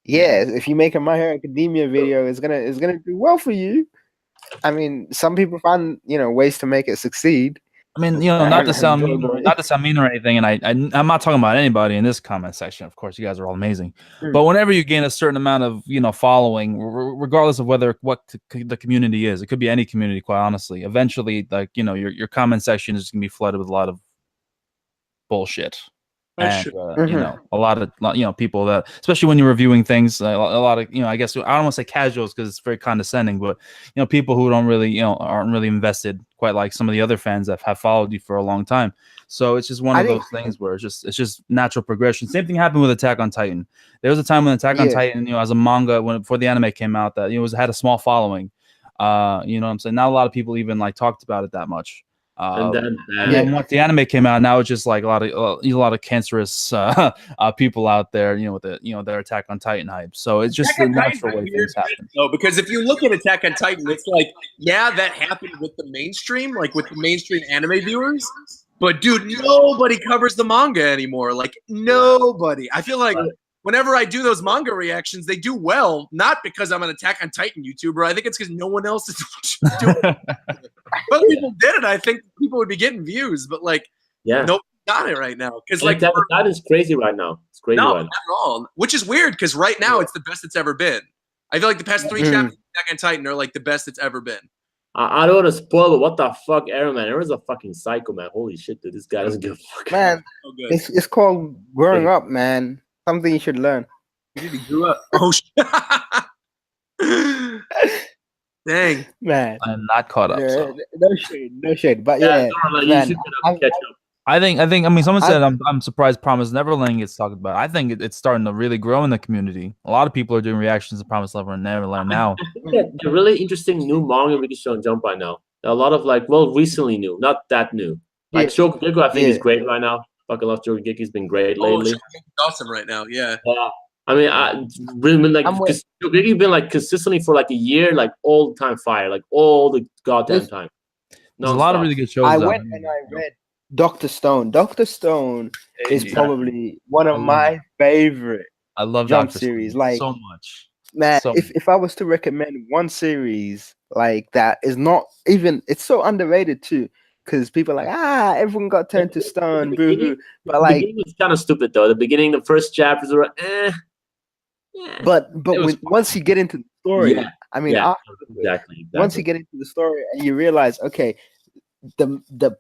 yeah, if you make a My Hero Academia video, it's gonna do well for you. I mean, some people find ways to make it succeed. I mean, not to sound mean or anything, and I'm not talking about anybody in this comment section. Of course, you guys are all amazing, but whenever you gain a certain amount of following, regardless of what the community is, it could be any community. Quite honestly, eventually, like your comment section is gonna be flooded with a lot of bullshit. And a lot of people that, especially when you're reviewing things, a lot of I guess I don't want to say casuals because it's very condescending, but people who don't really aren't really invested quite like some of the other fans that have followed you for a long time. So it's just one of those things where it's just natural progression. Same thing happened with Attack on Titan. There was a time when Attack on Titan, as a manga before the anime came out, that had a small following. You know what I'm saying? Not a lot of people even like talked about it that much. And then once the anime came out, now it's just like a lot of cancerous people out there, with their Attack on Titan hype. So it's just the natural way things happen. No, because if you look at Attack on Titan, it's like, that happened with the mainstream, like with the mainstream anime viewers. But dude, nobody covers the manga anymore. Like nobody. I feel like whenever I do those manga reactions, they do well, not because I'm an Attack on Titan YouTuber. I think it's because no one else is doing it. If other people did it, I think people would be getting views, but like, nobody got it right now. Because like, that is crazy right now. It's crazy right now. Not at all. Which is weird because right now it's the best it's ever been. I feel like the past 3 chapters of Attack on Titan are like the best it's ever been. I don't want to spoil, but what the fuck, Aaron, man? Aaron's a fucking psycho, man. Holy shit, dude. This guy doesn't give a fuck. Man, it's called growing up, man. Something you should learn. You need to grow up. Oh, shit. Dang. Man. I'm not caught up. So. No shade. But man, I mean, someone said I'm surprised Promise Neverland gets talked about. I think it's starting to really grow in the community. A lot of people are doing reactions to Promise Neverland now. A really interesting new manga we can show on Jump right now. A lot of recently new, not that new. Like Shokugeki, I think is great right now. Fucking love Shokugeki. He's been great lately. Awesome right now, yeah. I mean, really like Shokugeki been like consistently for like a year, like all the time fire, like all the goddamn time. There's a lot of really good shows. I went and I read Doctor Stone. Doctor Stone is Yeah. probably one of I love my favorite I love Jump Dr. series. Stone Like, so much. man, So if I was to recommend one series like that is not even, it's so underrated too, because people are like, everyone got turned to stone, boo hoo. But the like, beginning was kind of stupid though. The beginning, the first chapters were but It was once you get into the story, Yeah, I mean, yeah, afterwards, exactly. once you get into the story and you realize, okay, the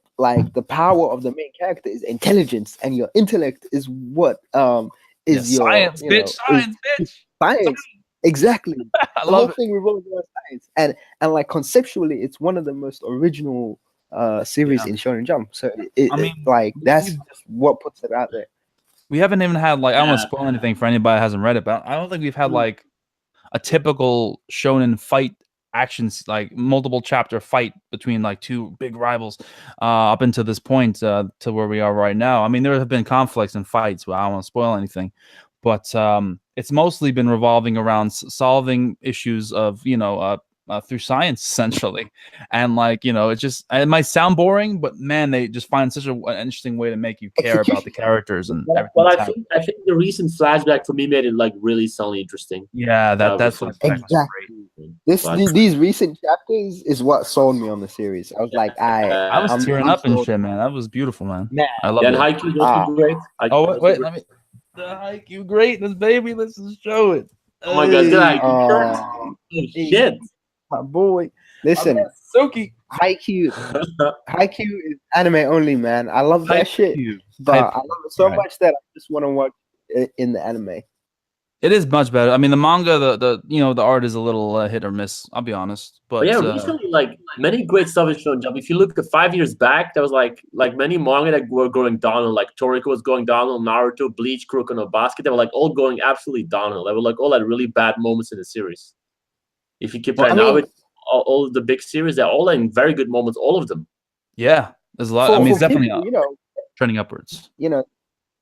power of the main character is intelligence, and your intellect is what is your science, you bitch, know, science, bitch. science. Exactly. I The whole love it. thing revolves around science, and like conceptually, it's one of the most original series Yeah. in Shonen Jump. So I mean, like that's we've- just what puts it out there. we haven't even had like I don't want Yeah. to spoil anything for anybody that hasn't read it, but I don't think we've had like a typical shonen fight actions, like multiple chapter fight between like two big rivals up until this point to where we are right now. I mean, there have been conflicts and fights, but I don't want to spoil anything. But it's mostly been revolving around solving issues of through science essentially, and like it might sound boring, but man, they just find such an interesting way to make you care about the characters and everything. Well, that's I think the recent flashback for me made it like really soundly interesting. yeah, that was flashback was Exactly. great. These recent chapters is what sold me on the series. I was like, I was I'm tearing up and sold. shit, man. That was beautiful, man. Man. I love And it. Haikyu's also great. Oh wait, let me. The Haikyuu greatness, baby. Let's just show it. Oh my God, good Hey, Haikyuu. Oh shit. My boy. Listen, Suki. Haikyuu is anime only, man. I love that shit, Haikyuu. but I love it so Right. much that I just want to watch it in the anime. It is much better. I mean, the manga, the art is a little hit or miss. I'll be honest, but But yeah, recently, like many great stuff is shown Jump. If you look at 5 years back, there was like many manga that were going downhill. Like Toriko was going downhill, Naruto, Bleach, Kuroko no Basket. They were like all going absolutely downhill. They were like all had really bad moments in the series. If you compare I now mean- with all of the big series, they're all in very good moments. All of them. yeah, there's a lot. I mean, it's definitely people, trending upwards.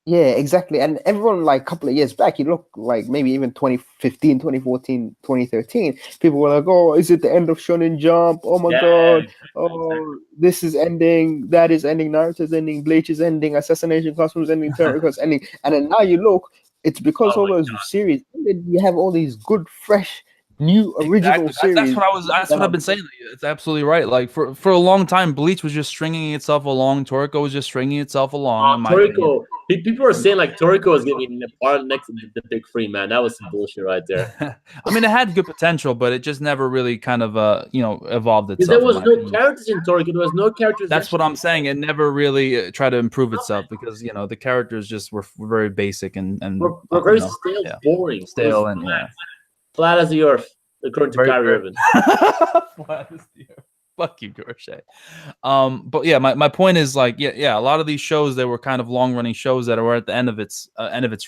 Yeah, exactly. And everyone, like a couple of years back, you look like maybe even 2015, 2014, 2013, people were like, oh, is it the end of Shonen Jump? Oh my God. Oh, this is ending. That is ending. Naruto's ending. Bleach is ending. Assassination Classroom's ending. Terror's ending. And then now you look, it's because all those series, you have all these good, fresh, new, original series. That's what I was. That's what I've been saying. It's absolutely right. Like for a long time, Bleach was just stringing itself along. Toriko was just stringing itself along. Toriko. People are saying like Toriko is getting the part next to the big three, man. That was some bullshit right there. I mean, it had good potential, but it just never really kind of evolved itself. Because there was no characters in Toriko. There was no characters. That's what I'm saying. It never really tried to improve itself because the characters just were very basic and were very stale, boring, stale, and flat as the earth, according to Kyrie Irving. Flat as the earth. Fuck you, Jorishae. But yeah, my point is like, yeah, a lot of these shows, they were kind of long running shows that were at the end of its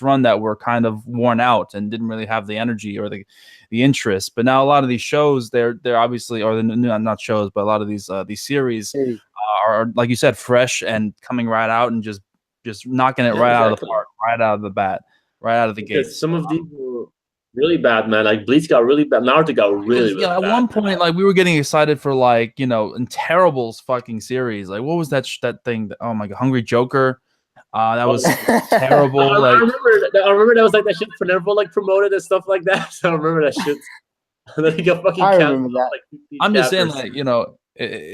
run that were kind of worn out and didn't really have the energy or the interest. But now a lot of these shows, they're obviously, or not shows, but a lot of these series are, like you said, fresh and coming right out and just knocking it out of the park, right out of the bat, right out of the gate. Some of these were really bad, man. Like Bleach got really bad. Naruto got really at bad. one point, like we were getting excited for like and Terrible's fucking series. Like what was that thing? Oh my God, Hungry Joker. That was terrible. I remember that was like that shit for Nervo like promoted and stuff like that. So I remember that shit. And then he got fucking canceled. Like, I'm just saying, like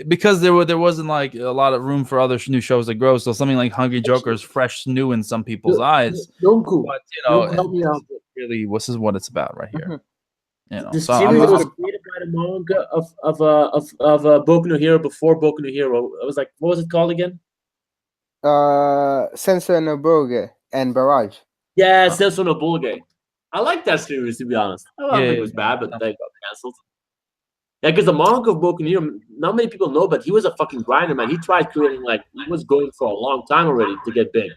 because there wasn't like a lot of room for other new shows to grow. So something like Hungry Joker is fresh, new in some people's eyes. Yonkou. But help me out. Really, this is what it's about right here. The series was created by the manga of Boku no Hero before Boku no Hero. It was like, what was it called again? Sensor no Boge and Barrage. Yeah, Sensor no Boge. I like that series, to be honest. I don't think it was bad, but they got canceled. Yeah, because the manga of Boku no Hero, not many people know, but he was a fucking grinder, man. He tried creating, like, he was going for a long time already to get big.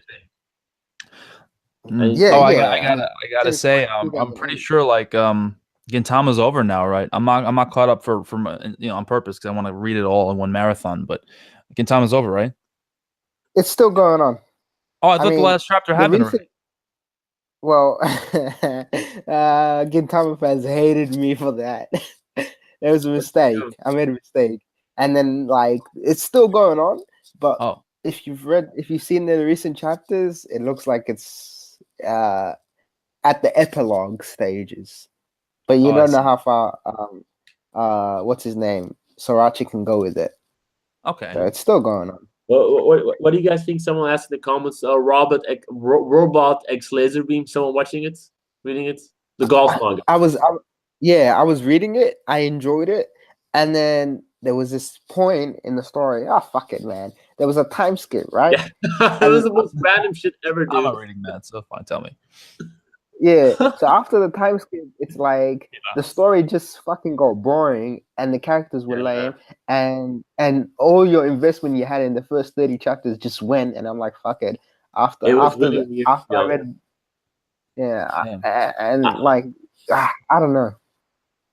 I gotta say, I'm pretty sure like Gintama's over now, right? I'm not caught up for on purpose because I want to read it all in one marathon. But Gintama's over, right? It's still going on. Oh, I thought the last chapter happened already. Well, Gintama fans hated me for that. It was a mistake. I made a mistake, and then like it's still going on, but if you've seen the recent chapters, it looks like it's at the epilogue stages, but you Oh, I don't know see. how far what's his name, Sorachi can go with it. Okay. So it's still going on. What do you guys think? Someone asked in the comments. Robot X Laser Beam. Someone watching it, reading it. The golf manga. I was reading it. I enjoyed it, and then there was this point in the story. Ah, fuck it, man. There was a time skip, right? Yeah. That was the most random shit ever, I'm dude. not reading that, so fine. Tell me. Yeah. So after the time skip, it's like the story just fucking got boring, and the characters were lame, and all your investment you had in the first 30 chapters just went. And I'm like, fuck it. After It was after really the, weird, after I yeah. read, Damn. and like I don't know.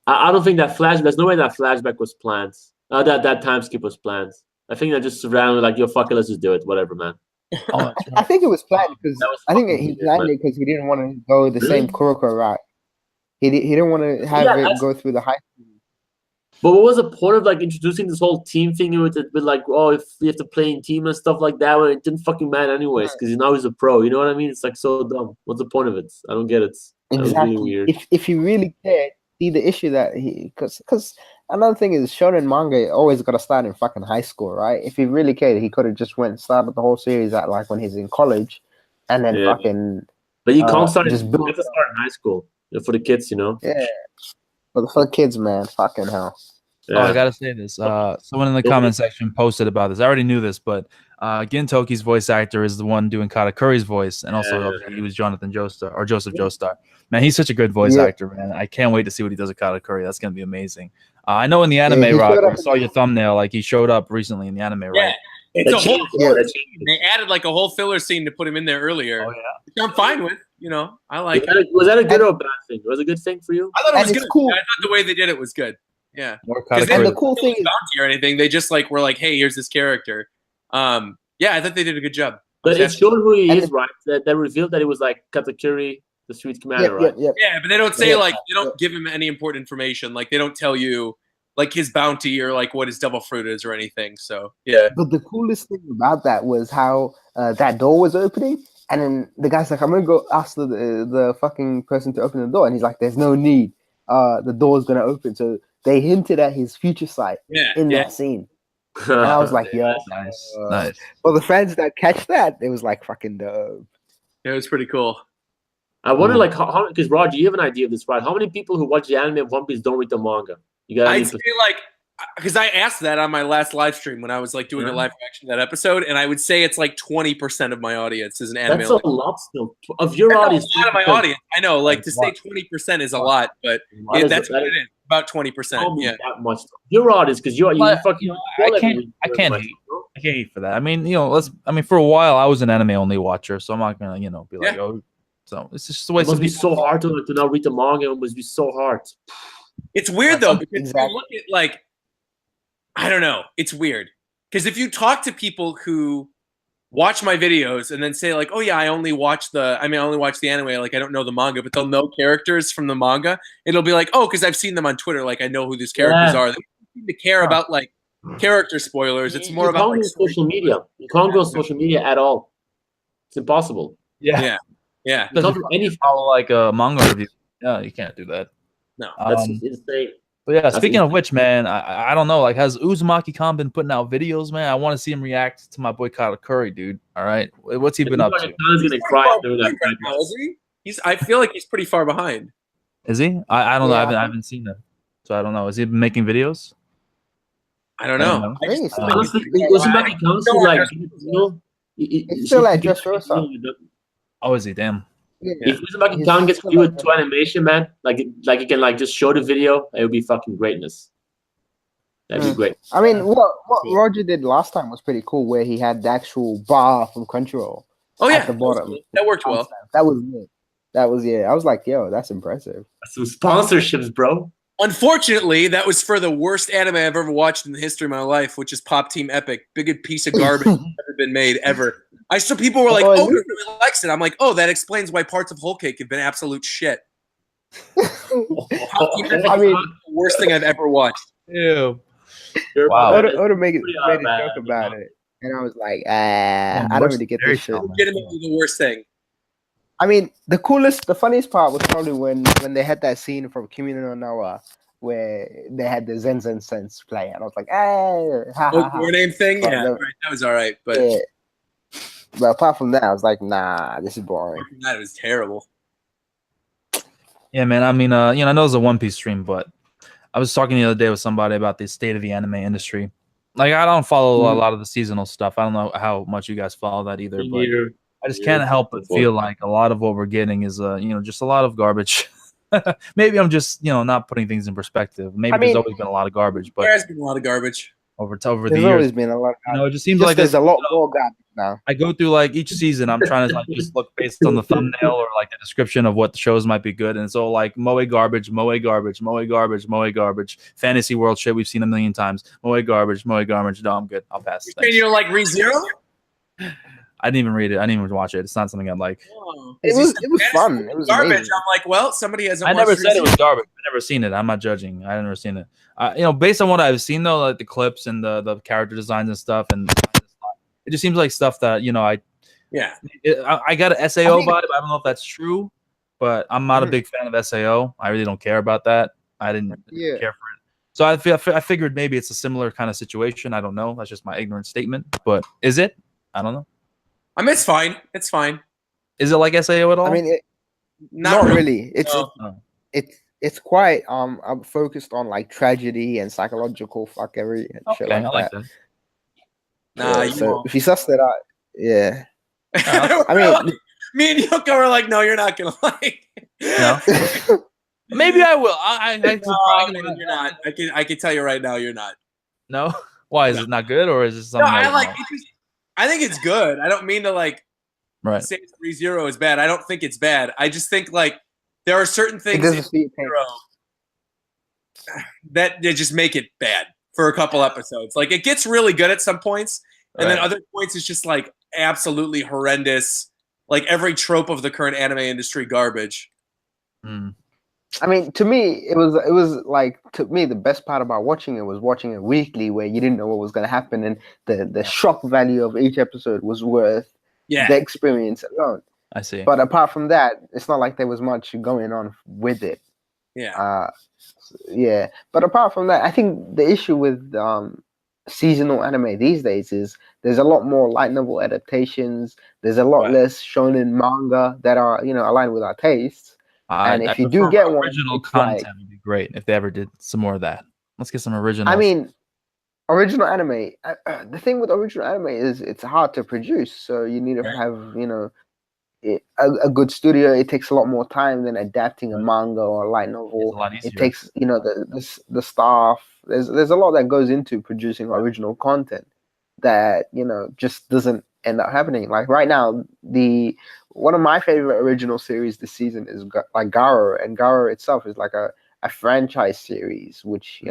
I don't think that flashback. There's no way that flashback was planned. That time skip was planned. I think that just ran like, yo, fuck it, let's just do it. Whatever, man. Oh, that's I right. think it was planned because That was I think fucking he weird, planned man. it because he didn't want to go the Really? same Kuroko route. He didn't want to have Yeah, it that's- go through the high school. But what was the point of like introducing this whole team thing with it? With like, oh, if you have to play in team and stuff like that, when it didn't fucking matter anyways, because now he's a pro. You know what I mean? It's like so dumb. What's the point of it? I don't get it. That was really Exactly. weird. If he really cared, see the issue that because another thing is shonen manga always got to start in fucking high school, right? If he really cared, he could have just went and started the whole series at like when he's in college, and then Yeah. fucking But you can't start. just You build have to start in high school for the kids, you know. yeah. For the kids, man, fucking hell. Oh, I Yeah. gotta say this. Someone in the Don't- comment section posted about this. I already knew this, but Gintoki's voice actor is the one doing Katakuri's voice, and also obviously he was Jonathan Joestar or Joseph Joestar. Man, he's such a good voice Yeah. actor, man. I can't wait to see what he does at Katakuri. That's gonna be amazing. I know in the anime, he Rock, showed up I saw your thumbnail. Like he showed up recently in the anime, Yeah, right? it's a That whole changed- filler that scene. They added like a whole filler scene to put him in there earlier. Oh yeah. Which I'm fine with. You know, I like it. Was that a good or a bad thing? Was it a good thing for you? I thought it And was it's good. cool. I thought the way they did it was good. Yeah. More Because they And Katakuri. the cool thing is, bounty or anything. They just like were like, hey, here's this character. Yeah, I thought they did a good job. But it showed who he And is, right? That revealed that it was like Katakuri, the street commander, right? yeah. Yeah, but they don't say Yeah, like they don't give him any important information. Like they don't tell you like his bounty or like what his devil fruit is or anything. So yeah. But the coolest thing about that was how that door was opening, and then the guy's like, "I'm gonna go ask the fucking person to open the door," and he's like, "There's no need. The door's gonna open." So they hinted at his future sight in that scene, and I was like, "Yeah." Nice, nice. For the fans that catch that, it was like fucking dope. It was pretty cool. I wonder, like, how because Roger, you have an idea of this, right? How many people who watch the anime of One Piece don't read the manga? You got I'd say like because I asked that on my last live stream when I was like doing a live reaction to that episode, and I would say it's like 20% of my audience is an anime. That's a lot still. Of your audience, a lot of my 20%. audience. I know, like to That's say what? 20% is a lot, but What is that's it? what it is. About 20%. Don't be Yeah. that much. Your audience, because you But, fucking. you know, I can't hate. I can't hate for that. I mean, you know, for a while I was an anime only watcher, so I'm not gonna, you know, be like, oh, so it's just the way It must some be people. so hard to not read the manga. It must be so hard. It's weird though because Exactly. you look at like I don't know. It's weird because if you talk to people who watch my videos and then say like, "Oh yeah, I only watch the anime. Like I don't know the manga, but they'll know characters from the manga." It'll be like, "Oh, because I've seen them on Twitter. Like I know who these characters are." They don't seem to care about like character spoilers. It's more you about can't like go social media. You can't go social media at all. It's impossible. Yeah, yeah. You can't do any. follow like a manga review. Yeah, you can't do that. No. That's insane. But yeah, That's speaking of which, man, I don't know. Like, has Uzumaki Khan been putting out videos, man? I want to see him react to my boy Katakuri, dude. All right, what's he been up to? Khan's gonna cry through that. Right now, is he? I feel like he's pretty far behind. Is he? I don't know. Yeah. I haven't seen him, so I don't know. Is he making videos? I don't know. I think it's Honestly, Uzumaki Khan still like, you know, It's still like Dressrosa. Oh, is he? Damn. If Uzumaki Khan gets viewed to animation, man, like you can like just show the video, it would be fucking greatness. That'd be great. I mean, what Roger did last time was pretty cool, where he had the actual bar from Crunchyroll Oh at yeah, the bottom. that worked well. That was it. That was I was like, yo, that's impressive. Some sponsorships, bro. Unfortunately, that was for the worst anime I've ever watched in the history of my life, which is Pop Team Epic. Biggest piece of garbage ever been made ever. I saw people were like, "Oh, he really likes it." I'm like, "Oh, that explains why parts of Whole Cake have been absolute shit." Pop Team Epic I mean, is the worst thing I've ever watched. Ew. You're Wow. about Oda it. made a Pretty joke bad. about it. and I was like, I don't really get this shit. Legitimately the worst thing. I mean, the funniest part was probably when they had that scene from Kimi no Nawa where they had the Zen Sense play, and I was like, Your name thing, But yeah, the- right, that was all right, but yeah. But apart from that, I was like, nah, this is boring. that was terrible. Yeah, man. I mean, I know it's a One Piece stream, but I was talking the other day with somebody about the state of the anime industry. Like, I don't follow a lot of the seasonal stuff. I don't know how much you guys follow that either, but I just can't help but feel like a lot of what we're getting is, just a lot of garbage. Maybe I'm just, not putting things in perspective. Maybe there's always been a lot of garbage, but There has been a lot of garbage over the There's years, always been a lot. it just seems Just like there's a lot more garbage now. I go through like each season. I'm trying to like just look based on the thumbnail or like the description of what the shows might be good, and it's all like moe garbage, moe garbage, moe garbage, moe garbage, fantasy world shit we've seen a million times. Moe garbage, moe garbage. No, I'm good. I'll pass. And you don't like ReZero? I didn't even read it. I didn't even watch it. It's not something I'd like. Oh. It was fun. It was garbage. amazing. I'm like, well, somebody hasn't. I never watched said it was ReZero. garbage. I've never seen it. I'm not judging. I've never seen it. Based on what I've seen though, like the clips and the character designs and stuff, and it just seems like stuff that I got an SAO vibe. I don't know if that's true, but I'm not a big fan of SAO. I really don't care about that. I didn't care for it. So I figured maybe it's a similar kind of situation. I don't know. That's just my ignorant statement. But is it? I don't know. I mean, it's fine. It's fine. Is it like SAO at all? I mean, Not really. No. It's quite I'm focused on like tragedy and psychological fuckery and shit like I like that. that. Nah, you so won't. if you suss that out, yeah. I mean, me and Yoko are like, no, you're not gonna like. No. Maybe I will. No, you're not. I can tell you right now, you're not. No. Why is it not good, or is it something? No, I think it's good. I don't mean to like right. say ReZero is bad. I don't think it's bad. I just think like there are certain things in ReZero that they just make it bad for a couple episodes. Like it gets really good at some points, and then other points it's just like absolutely horrendous. Like every trope of the current anime industry garbage. Mm. I mean, to me, it was like, to me, the best part about watching it was watching it weekly, where you didn't know what was going to happen, and the shock value of each episode was worth the experience alone. I see. But apart from that, it's not like there was much going on with it. Yeah. Yeah. But apart from that, I think the issue with seasonal anime these days is there's a lot more light novel adaptations. There's a lot less shonen manga that are aligned with our tastes. And if you do get one, original content would be great if they ever did some more of that. Let's get some original. I mean, original anime. The thing with original anime is it's hard to produce, so you need to have a good studio. It takes a lot more time than adapting a manga or a light novel. It's a lot easier. It takes the staff. There's a lot that goes into producing original content that just doesn't end up happening. Like right now, one of my favorite original series this season is like Garo, and Garo itself is like a franchise series which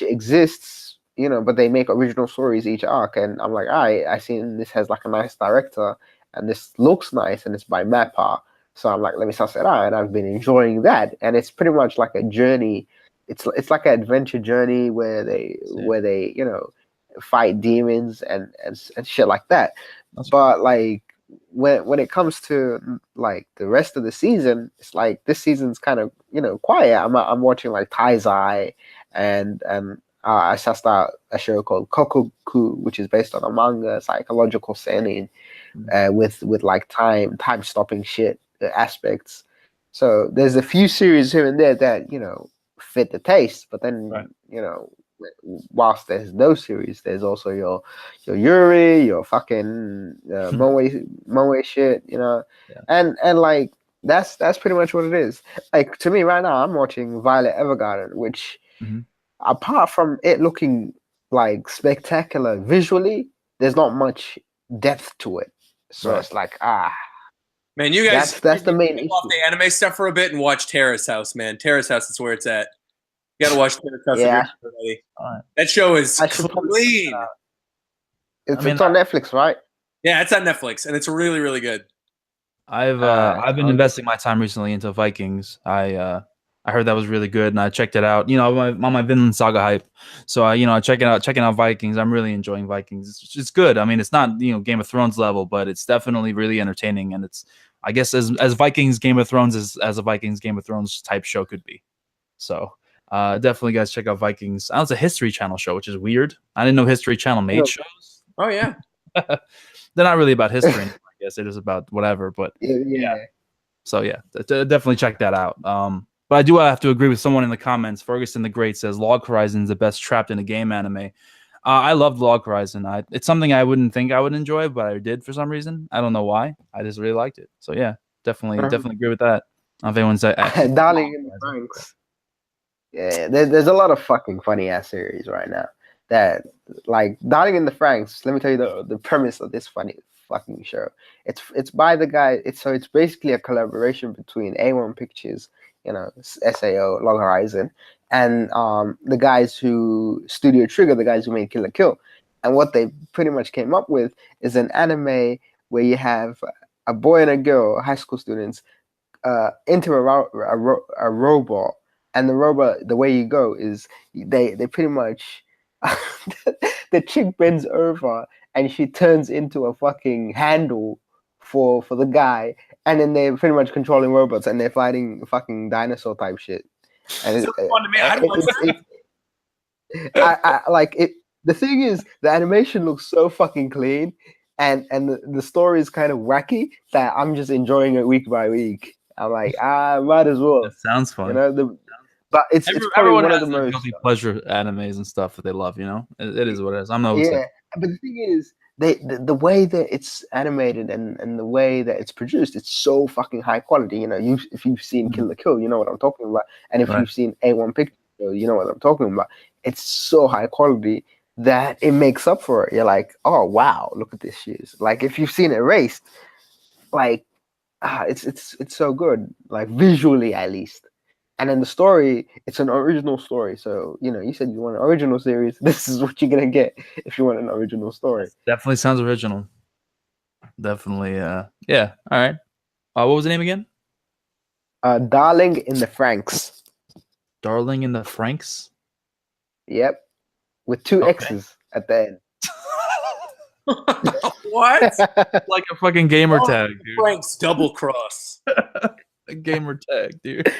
exists, but they make original stories each arc, and I'm like, I seen this has like a nice director and this looks nice and it's by Mappa, so I'm like, let me suss it out, and I've been enjoying that, and it's pretty much like a journey. It's like an adventure journey where they fight demons and shit like that. But like when it comes to like the rest of the season, it's like this season's kind of quiet. I'm watching like Taizai and I sussed out a show called Kokoku, which is based on a manga, psychological seinen, with like time stopping shit aspects. So there's a few series here and there that fit the taste, but then whilst there's those series, there's also your Yuri, your fucking moe shit, and like that's pretty much what it is. Like to me right now, I'm watching Violet Evergarden, which apart from it looking like spectacular visually, there's not much depth to it. So it's like man, you guys, that's the main issue. Off the anime stuff for a bit and watch Terrace House, man. Terrace House is where it's at. You gotta watch Terrace House. Yeah. That show is clean. It's on Netflix, right? Yeah, it's on Netflix, and it's really, really good. I've been investing my time recently into Vikings. I I heard that was really good, and I checked it out. You know, I'm on my Vinland Saga hype, so you know, checking out Vikings. I'm really enjoying Vikings. It's good. I mean, it's not Game of Thrones level, but it's definitely really entertaining, and it's I guess as Vikings Game of Thrones as a Vikings Game of Thrones type show could be. So definitely, guys, check out Vikings. It's a History Channel show, which is weird. I didn't know History Channel made shows. Oh yeah, they're not really about history. I guess it is about whatever. But yeah. So yeah, definitely check that out. But I do have to agree with someone in the comments. Ferguson the Great says Log Horizon is the best trapped in a game anime. I loved Log Horizon. It's something I wouldn't think I would enjoy, but I did for some reason. I don't know why. I just really liked it. So yeah, definitely agree with that. If anyone's Darling in the Franxx. Yeah, there's a lot of fucking funny ass series right now. That like Darling in the Franxx. Let me tell you the premise of this funny fucking show. It's by the guy. It's basically a collaboration between A1 Pictures, SAO, Log Horizon, and the guys who Studio Trigger, the guys who made Kill la Kill. And what they pretty much came up with is an anime where you have a boy and a girl, high school students, into a robot, and the robot, the way you go is they pretty much the chick bends over and she turns into a fucking handle for the guy, and then they're pretty much controlling robots and they're fighting fucking dinosaur type shit. And it's fun to me. I like it. The thing is, the animation looks so fucking clean, and the story is kind of wacky that I'm just enjoying it week by week. I'm like, might as well. That sounds fun. But it's probably one of the most guilty pleasure animes and stuff that they love. It is what it is. I'm no but the thing is, the way that it's animated and the way that it's produced, it's so fucking high quality. If you've seen Kill la Kill, you know what I'm talking about, and if you've seen A1 Pictures, you know what I'm talking about. It's so high quality that it makes up for it. You're like, oh wow, look at this shit. Like if you've seen Erased, like it's so good, like visually at least. And then the story, it's an original story. So, you said you want an original series. This is what you're going to get if you want an original story. Definitely sounds original. Definitely. Yeah. All right. What was the name again? Darling in the Franxx. Darling in the Franxx? Yep. With two X's at the end. What? Like a fucking gamer tag, dude. Franxx double cross. A gamer tag, dude.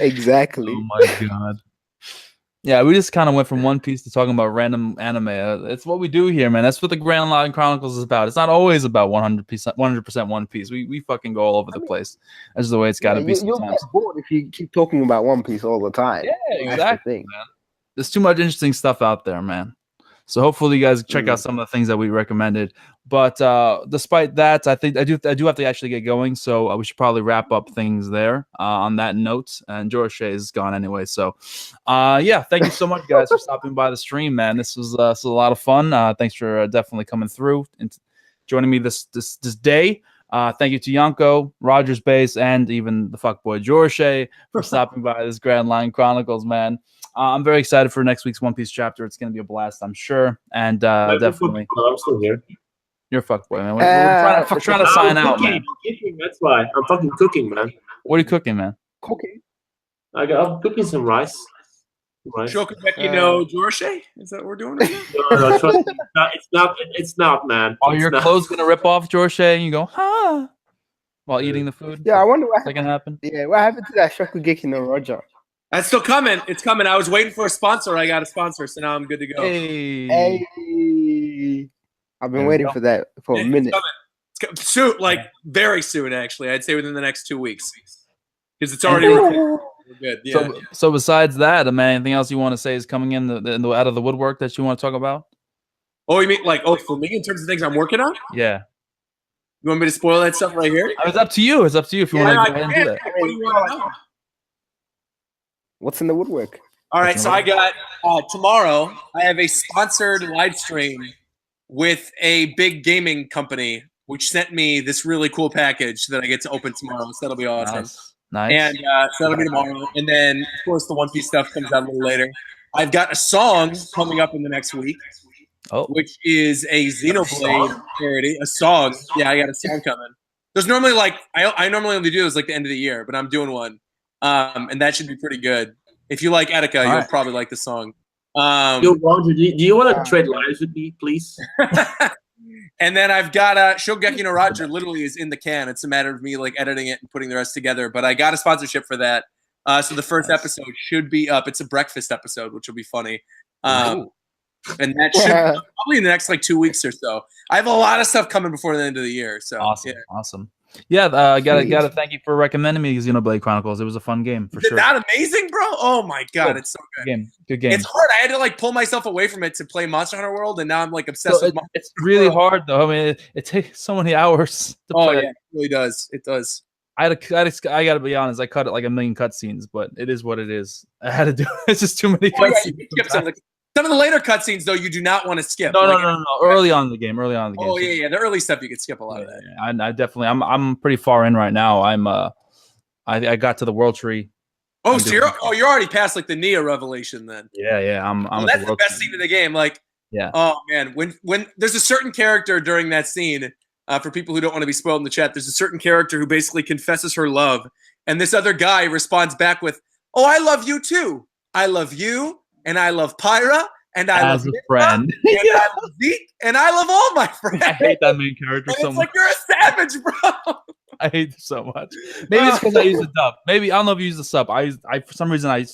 Exactly. Oh my god. Yeah, we just kind of went from One Piece to talking about random anime. It's what we do here, man. That's what the Grand Line Chronicles is about. It's not always about 100% One Piece. We fucking go all over the place. That's the way it's got to be sometimes. You'll get bored if you keep talking about One Piece all the time. Yeah, exactly, man. There's too much interesting stuff out there, man. So hopefully you guys check out some of the things that we recommended. But despite that, I think I do have to actually get going. So we should probably wrap up things there on that note. And Jorishae is gone anyway. So yeah, thank you so much, guys, for stopping by the stream, man. This was a lot of fun. Thanks for definitely coming through and joining me this day. Thank you to Yonkou, RogersBase, and even the fuckboy Jorishae for stopping by this Grand Line Chronicles, man. I'm very excited for next week's One Piece chapter. It's going to be a blast, I'm sure. And definitely. I'm still here. You're a fuckboy, man. We're trying to sign out, man. That's why. I'm fucking cooking, man. What are you cooking, man? Cooking? I'm cooking some rice. Jorishae? Is that what we're doing? No, trust me. It's not, man. Are your clothes going to rip off, Jorishae, and you go, while eating the food? Yeah, I wonder what can happen. Yeah, what happened to that Shokugeki no Roger? That's still coming. It's coming. I was waiting for a sponsor. I got a sponsor, so now I'm good to go. Hey. I've been waiting for that for a minute. It's coming. Soon, like very soon, actually. I'd say within the next 2 weeks. Because it's already recorded. We're good. Yeah. So besides that, man, anything else you want to say is coming in the out of the woodwork that you want to talk about? Oh, you mean for me in terms of things I'm working on? Yeah. You want me to spoil that stuff right here? It's up to you. It's up to you if you want to go ahead and do that. What do you want to know? What's in the woodwork? All right, so I got tomorrow. I have a sponsored live stream with a big gaming company, which sent me this really cool package that I get to open tomorrow. So that'll be awesome. Nice. And so that'll be tomorrow. And then, of course, the One Piece stuff comes out a little later. I've got a song coming up in the next week, which is a Xenoblade parody. A song. Yeah, I got a song coming. There's normally I normally only do this like the end of the year, but I'm doing one. And that should be pretty good. If you like Etika, you'll probably like the song. Yo, Roger, do you want to trade lives with me, please? And then I've got Shogeki no Roger literally is in the can. It's a matter of me like editing it and putting the rest together. But I got a sponsorship for that. So the first episode should be up. It's a breakfast episode, which will be funny. And that should be probably in the next like 2 weeks or so. I have a lot of stuff coming before the end of the year. So awesome. Yeah, gotta thank you for recommending me Xenoblade Chronicles. It was a fun game for sure. Is that amazing, bro? Oh my god, it's so good. Good game. It's hard. I had to like pull myself away from it to play Monster Hunter World, and now I'm like obsessed with Monster It's really hard though. I mean, it takes so many hours to play. Yeah, it really does. It does. I gotta be honest. I cut it like a million cutscenes, but it is what it is. I had to do it. It's just too many cutscenes. Some of the later cutscenes, though, you do not want to skip. No. Early on in the game. Oh yeah. The early stuff you could skip a lot of that. I definitely. I'm pretty far in right now. I got to the World Tree. Oh, so you're already past like the Nia revelation then. Yeah. I'm that's the best scene in the game. Like, oh man, when there's a certain character during that scene. For people who don't want to be spoiled in the chat, there's a certain character who basically confesses her love, and this other guy responds back with, "Oh, I love you too. I love you." And I love Pyra, and I love a friend, and I love Zeke, and I love all my friends. I hate that main character so much. It's like you're a savage, bro. I hate it so much. Maybe it's because I use the dub. Maybe I don't know if you use the sub. I for some reason I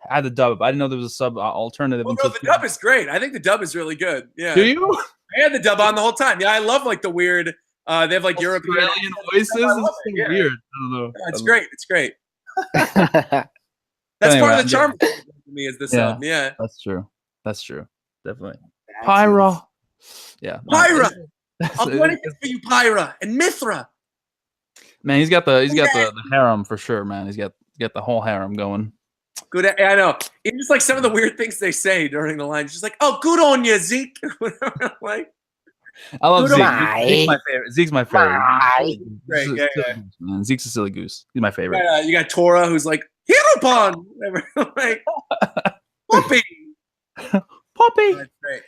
had the dub. I didn't know there was a sub alternative. Well, no, the dub is great. I think the dub is really good. Yeah. Do you? I had the dub on the whole time. Yeah, I love like the weird. They have like European voices. It's so weird. I don't know. It's great. It's great. That's part of the charm for me is the sub. Yeah. That's true. Definitely. Pyra. Yeah. Pyra. I'll do anything for you, Pyra and Mithra. Man, he's got the harem for sure, man. He's got the whole harem going. Good. I know. Even just like some of the weird things they say during the line, just like, "Oh, good on you, Zeke." Like, I love Zeke. Zeke's my favorite. Great. Yeah. Man, Zeke's a silly goose. He's my favorite. You got Tora, who's like, "Hirupon," whatever. Like, Poppy.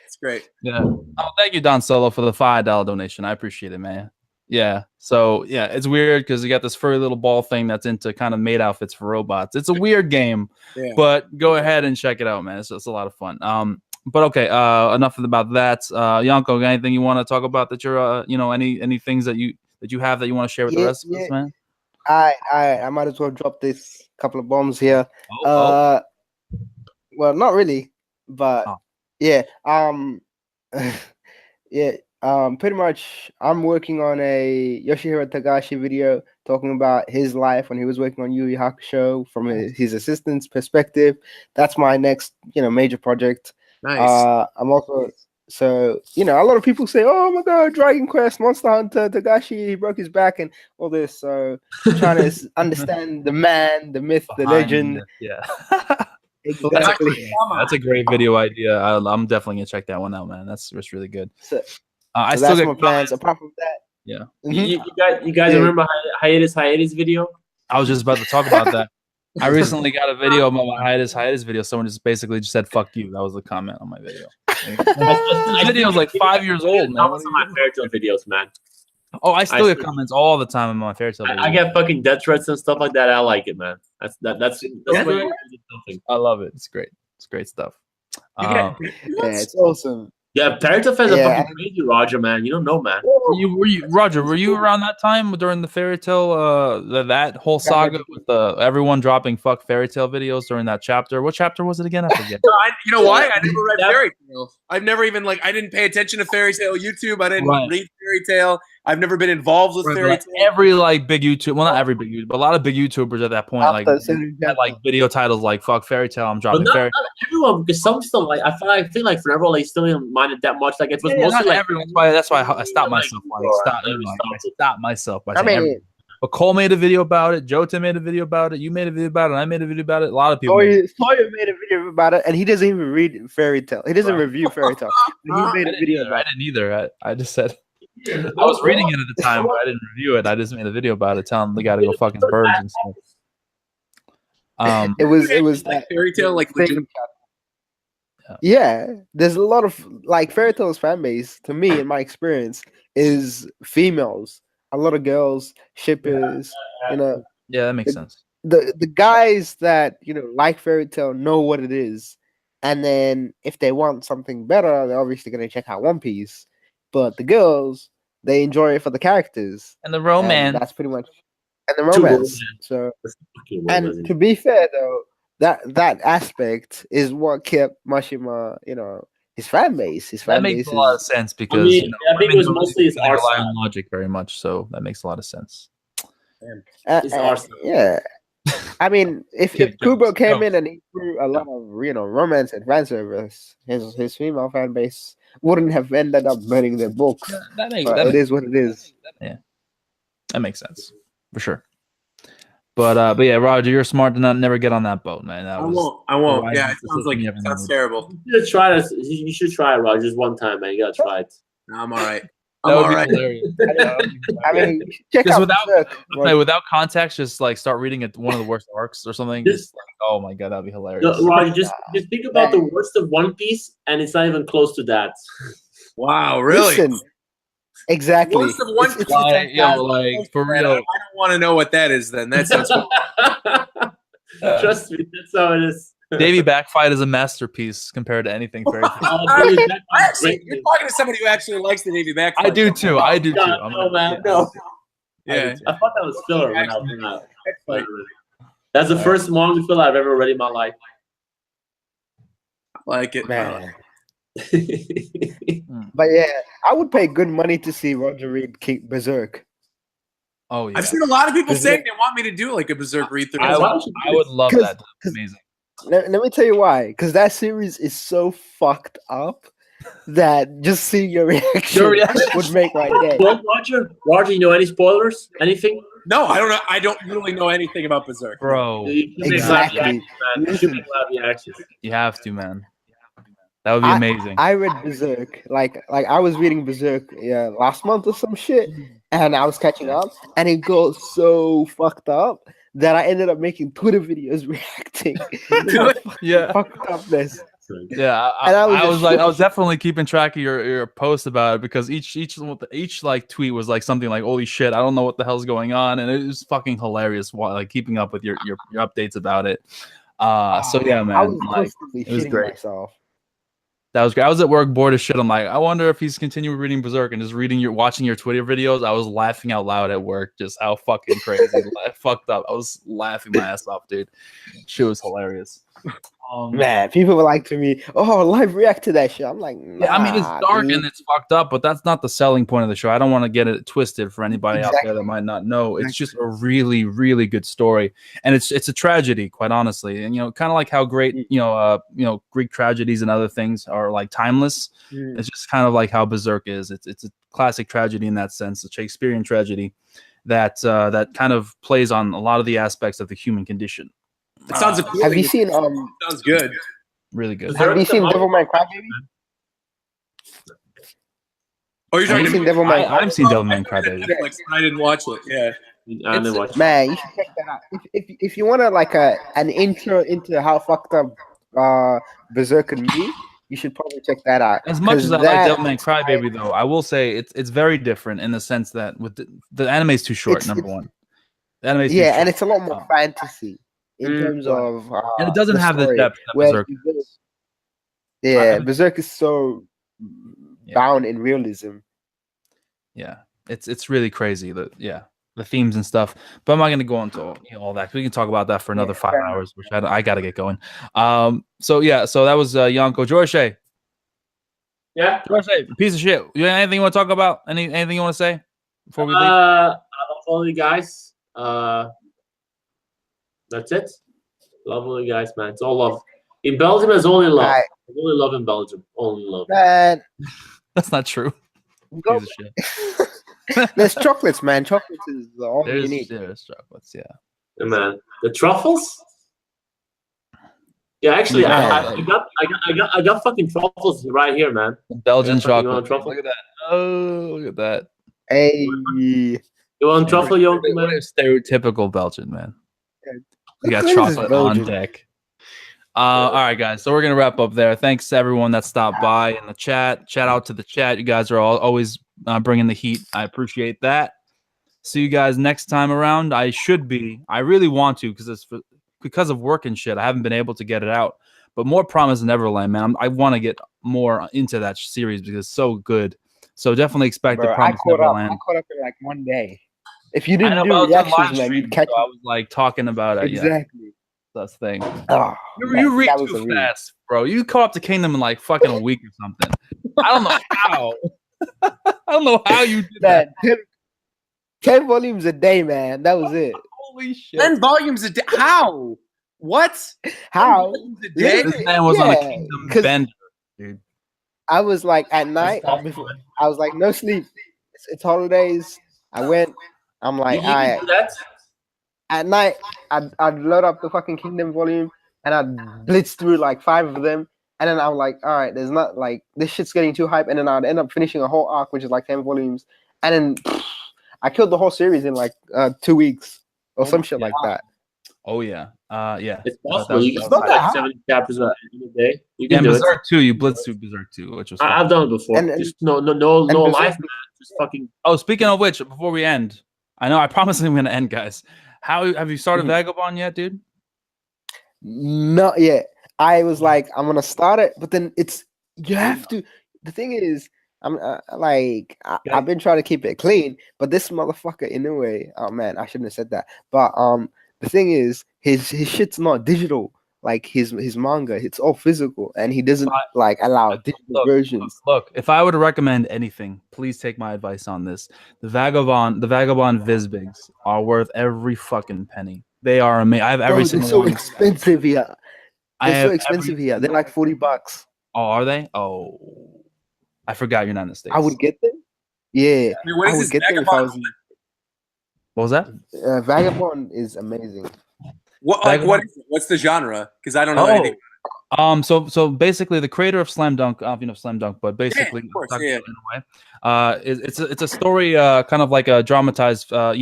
It's great. Yeah. Oh, thank you, Don Solo, for the $5 donation. I appreciate it, man. Yeah. So yeah, it's weird because you got this furry little ball thing that's into kind of maid outfits for robots. It's a weird game, but go ahead and check it out, man. It's a lot of fun. But okay, enough about that. Yonkou, anything you want to talk about that you're any things that you have that you want to share with the rest of us, man? I might as well drop this couple of bombs here. Well, not really, but yeah. Pretty much I'm working on a Yoshihiro Tagashi video talking about his life when he was working on Yu Yu Hakusho from his assistant's perspective. That's my next, major project. Nice. I'm also, so, a lot of people say, "Oh my God, Dragon Quest, Monster Hunter, Tagashi, he broke his back and all this." So trying to understand the man, the myth, the legend. Yeah. Exactly. That's a great video idea. I'm definitely gonna check that one out, man. That's really good. So I still that's get my plans. Apart from that, yeah. You guys remember hiatus video? I was just about to talk about that. I recently got a video about my hiatus video. Someone just basically just said "fuck you." That was the comment on my video. The video is like 5 years old, man. That's my fairy tale videos, man. Oh, I still get comments all the time on my fairy tale videos. I get fucking death threats and stuff like that. I like it, man. That's what I love it. It's great. It's great stuff. Yeah, it's awesome. Yeah, fairy tale fans are fucking crazy, Roger, man. You don't know, man. Were you Roger? Were you around that time during the fairy tale? That whole saga with everyone dropping "fuck fairy tale" videos during that chapter. What chapter was it again? I forget. You know why? I never read fairy tale. I've never even I didn't pay attention to fairy tale YouTube. I didn't read fairy tale. I've never been involved with fairy tale. Every big YouTube, well, not every big YouTuber, but a lot of big YouTubers at that point had video titles like "fuck fairy tale." I'm dropping fairy. Not everyone, because some still I feel like for everyone they still didn't mind it that much. Like it was mostly everyone. That's why I stopped myself. I stopped myself by saying everyone. But Cole made a video about it. Jota made a video about it. You made a video about it. And I made a video about it. A lot of people. Sawyer made a video about it, and he doesn't even read fairy tale. He doesn't review fairy tale. He made a video about it. I didn't either. I just said I was reading it at the time, but I didn't review it. I just made a video about it, telling the guy to go fuck his birds and stuff. It was like fairy tale, like legit. Yeah, there's a lot of fairy tales fan base. To me, in my experience, is females. A lot of girls, shippers. Yeah, that makes sense. the guys that like fairy tale know what it is, and then if they want something better, they're obviously gonna check out One Piece. But the girls, they enjoy it for the characters And the and romance. that's pretty much and the True romance. So, Fucking and romance. to be fair though, that aspect is what kept Mashima, his fan base. His That fan makes base a lot of is sense because I think it was mostly his they art rely style. on logic very much, so that makes a lot of sense. His art style. yeah. I mean, if Kid Kubo jokes. came Jokes. in and he threw a lot of romance and fan service, his female fan base wouldn't have ended up burning their books. That makes But it is what it is. that makes sense for sure. But yeah, Roger, you're smart to never get on that boat, man. That I was won't. I won't. Right, Yeah, it it's sounds like everything sounds would- terrible. You should try this. You should try it, Rod, just one time, man. You gotta try it. No, I'm all right. that I'm would all be right. hilarious. I mean, you should check Just out without- Berserk. Hey, without context, just like start reading it one of the worst arcs or something. Just like, oh my god, that'd be hilarious. No, Rod, just think about the worst of One Piece, and it's not even close to that. Wow, really? Listen, exactly. Worst of One It's- Like, yo, like for Man, I real. don't want to know what that is. Then that sounds. Trust me, that's how it is. Davy Backfight is a masterpiece compared to anything fairy tale. Oh, dude, that- Actually, you're talking to somebody who actually likes the Navy back. I do too. I do too. God, I'm no, man, yeah. no. Yeah. I thought that was filler when I was in that. That's the first manga filler I've ever read in my life. I like it. Man. But yeah, I would pay good money to see Roger read King Berserk. Oh yeah. I've seen a lot of people Berserk. saying they want me to do like a Berserk read through. I would love that. That's amazing. Let me tell you why. Because that series is so fucked up that just seeing your reaction, Your reaction. would make my day. Well, Roger, you know any spoilers? Anything? No, I don't know. I don't really know anything about Berserk. Bro, You should make Exactly. live reactions, man. You should make live reactions. you have to, man. That would be amazing. I read Berserk like I was reading Berserk last month or some shit, and I was catching up, and it goes so fucked up that I ended up making Twitter videos reacting to Yeah. fucked upness. Yeah, And I was I just was definitely keeping track of your post about it because each like tweet was like something like holy shit, I don't know what the hell's going on, and it was fucking hilarious while like keeping up with your updates about it. So yeah, I man, was like constantly it was shitting great. myself. That was great. I was at work bored as shit. I'm like, I wonder if he's continuing reading Berserk and just watching your Twitter videos. I was laughing out loud at work, just how fucking crazy, fucked up. I was laughing my ass off, dude. Shit was hilarious. Man, people were like to me, "Oh, live react to that shit." I'm like, nah, Yeah, I mean, it's dark dude. and it's fucked up, but that's not the selling point of the show. I don't want to get it twisted for anybody out there that might not know. It's just a really, really good story, and it's a tragedy, quite honestly. And kind of like how great Greek tragedies and other things are like timeless. It's just kind of like how Berserk is. It's a classic tragedy in that sense, a Shakespearean tragedy that kind of plays on a lot of the aspects of the human condition. It sounds appealing. Have you seen Sounds good. Really good. Have you seen Devilman Crybaby? Oh, you're Have talking you to seen me? Devilman? I've seen Devilman Crybaby. Netflix, but I didn't watch it. Yeah. I didn't watch it. Man, you should check that out. If you want to like an intro into how fucked up Berserk can be, you should probably check that out. As much 'Cause as I like that- Devilman Crybaby, though, I will say it's very different in the sense that with the anime is too short. It's- Number one, the anime is too yeah, short. and it's a lot more fantasy in terms of and it doesn't have the story, depth that where Berserk. Yeah, Berserk is so bound in realism. Yeah, it's really crazy. The themes and stuff. But I'm not going to go into all that. We can talk about that for another 5 hours, which I got to get going. So that was Yonkou. Jorishae. Yeah. Jorishae, piece of shit. You anything you want to talk about? Anything you want to say before we leave? I love all you guys. That's it. Love all you guys, man. It's all love. In Belgium, there's only love. Right. There's only love in Belgium. Only love. Man, That's not true. go- Piece of shit. there's chocolates, man. Chocolates is the only you need. There's chocolates, yeah. Yeah, man. The truffles? Yeah, actually, Yeah. I got fucking truffles right here, man. Belgian You want chocolate. truffle? Look at that. Oh, look at that. Hey, You want truffle, Yonkou, What man? a stereotypical Belgian, man. We got What is chocolate on Belgian? deck. All right, guys. So we're gonna wrap up there. Thanks to everyone that stopped by in the chat. Shout out to the chat. You guys are always bringing the heat. I appreciate that. see you guys next time around. I really want to because of work and shit. I haven't been able to get it out. But more Promise Neverland, man. I want to get more into that series because it's so good. So definitely expect the Promise Neverland. I caught up in like one day. If you didn't I know, do but I was on live reactions, man, stream, you'd catch so I was like talking about it. exactly. Yeah, that's the thing. Oh, You read too fast, bro. You caught up to Kingdom in like fucking a week or something. I don't know how. I don't know how you did that. 10 volumes a day, man. That was it. Holy shit. 10 volumes a day. How? What? How? 10 volumes a day? This man was on a Kingdom bender, dude. I was like at night. I was like, no sleep. It's holidays. I went. I'm like, all right. At night, I'd load up the fucking Kingdom volume and I'd blitz through like 5 of them. And then I'm like, all right, there's not like this shit's getting too hype. And then I'd end up finishing a whole arc, which is like 10 volumes. And then I killed the whole series in like 2 weeks or some shit like that. Oh yeah, yeah. It's possible. You can not that like 70 chapters in a day. You Yeah, can do it. Berserk 2, you blitzed through Berserk 2, which was fun. I've done it before. And- Just no Berserk- life, man. Just fucking. Oh, speaking of which, before we end, I promise I'm gonna end, guys. How have you started Vagabond yet, dude? Not yet. I was like, I'm gonna start it, but then you have to. The thing is, I've been trying to keep it clean, but this motherfucker, in a way, oh man, I shouldn't have said that. But the thing is, his shit's not digital. Like his manga, it's all physical, and he doesn't like allow digital versions. Look, if I were to recommend anything, please take my advice on this. The Vagabond Vizbigs are worth every fucking penny. They are amazing. I have every Bro, single they're so one. expensive here. They're so expensive every- here. They're like $40. Oh, are they? Oh, I forgot you're not in the States. I would get them. Yeah, I mean, what is I would this get them if I Vagabond? was. What was that? Vagabond is amazing. What is it? What's the genre? Because I don't know anything. So basically, the creator of Slam Dunk, Slam Dunk, but basically, of course, in a way, it's a story, kind of like a dramatized, I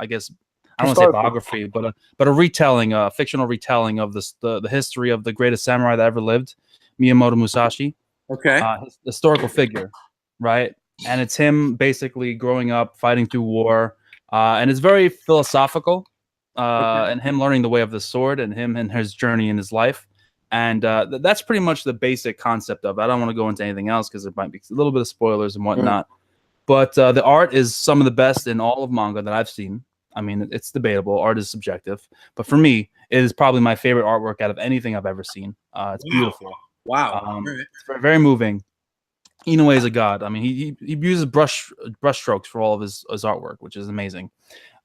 guess I don't want to say biography, but a retelling, a fictional retelling of the history of the greatest samurai that ever lived, Miyamoto Musashi. Okay. His historical figure, right? And it's him basically growing up, fighting through war, and it's very philosophical. And him learning the way of the sword, and him and his journey in his life, and that's pretty much the basic concept of it. I don't want to go into anything else because there might be a little bit of spoilers and whatnot. But the art is some of the best in all of manga that I've seen. I mean, it's debatable. Art is subjective, but for me, it is probably my favorite artwork out of anything I've ever seen. It's beautiful. Wow. It's very, very moving. Inoue is a god. I mean, he uses brush strokes for all of his artwork, which is amazing.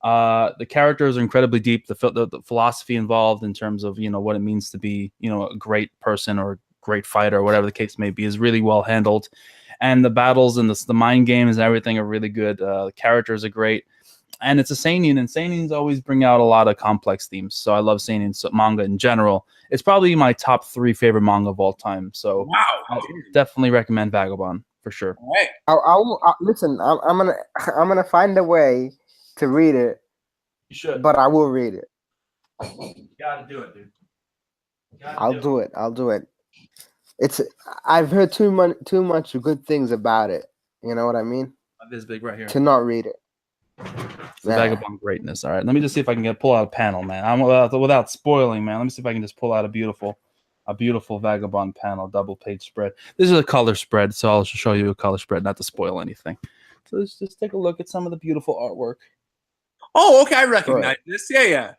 The characters are incredibly deep. The philosophy involved in terms of what it means to be a great person or a great fighter or whatever the case may be is really well handled, and the battles and the mind games and everything are really good. The characters are great, and it's a seinen, and seinens always bring out a lot of complex themes. So I love seinen manga in general. It's probably my top 3 favorite manga of all time. So I definitely recommend Vagabond for sure. All right. I listen. I'm gonna find a way to read it. You should, but I will read it. You gotta do it, dude. I'll do it. I've heard too much good things about it. You know what I mean? This big right here. To not read it. Vagabond greatness. All right, let me just see if I can pull out a panel, man. I'm without spoiling, man. Let me see if I can just pull out a beautiful Vagabond panel, double page spread. This is a color spread, so I'll show you a color spread, not to spoil anything. So let's just take a look at some of the beautiful artwork. Oh, okay. I recognize this. Yeah.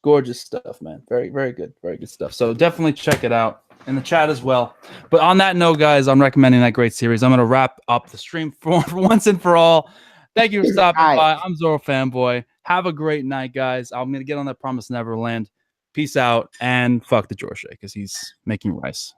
Gorgeous stuff, man. Very, very good. Very good stuff. So definitely check it out in the chat as well. But on that note, guys, I'm recommending that great series. I'm going to wrap up the stream for once and for all. Thank you for stopping by. I'm Zorofanboy. Have a great night, guys. I'm going to get on that Promise Neverland. Peace out, and fuck the Jorishae because he's making rice.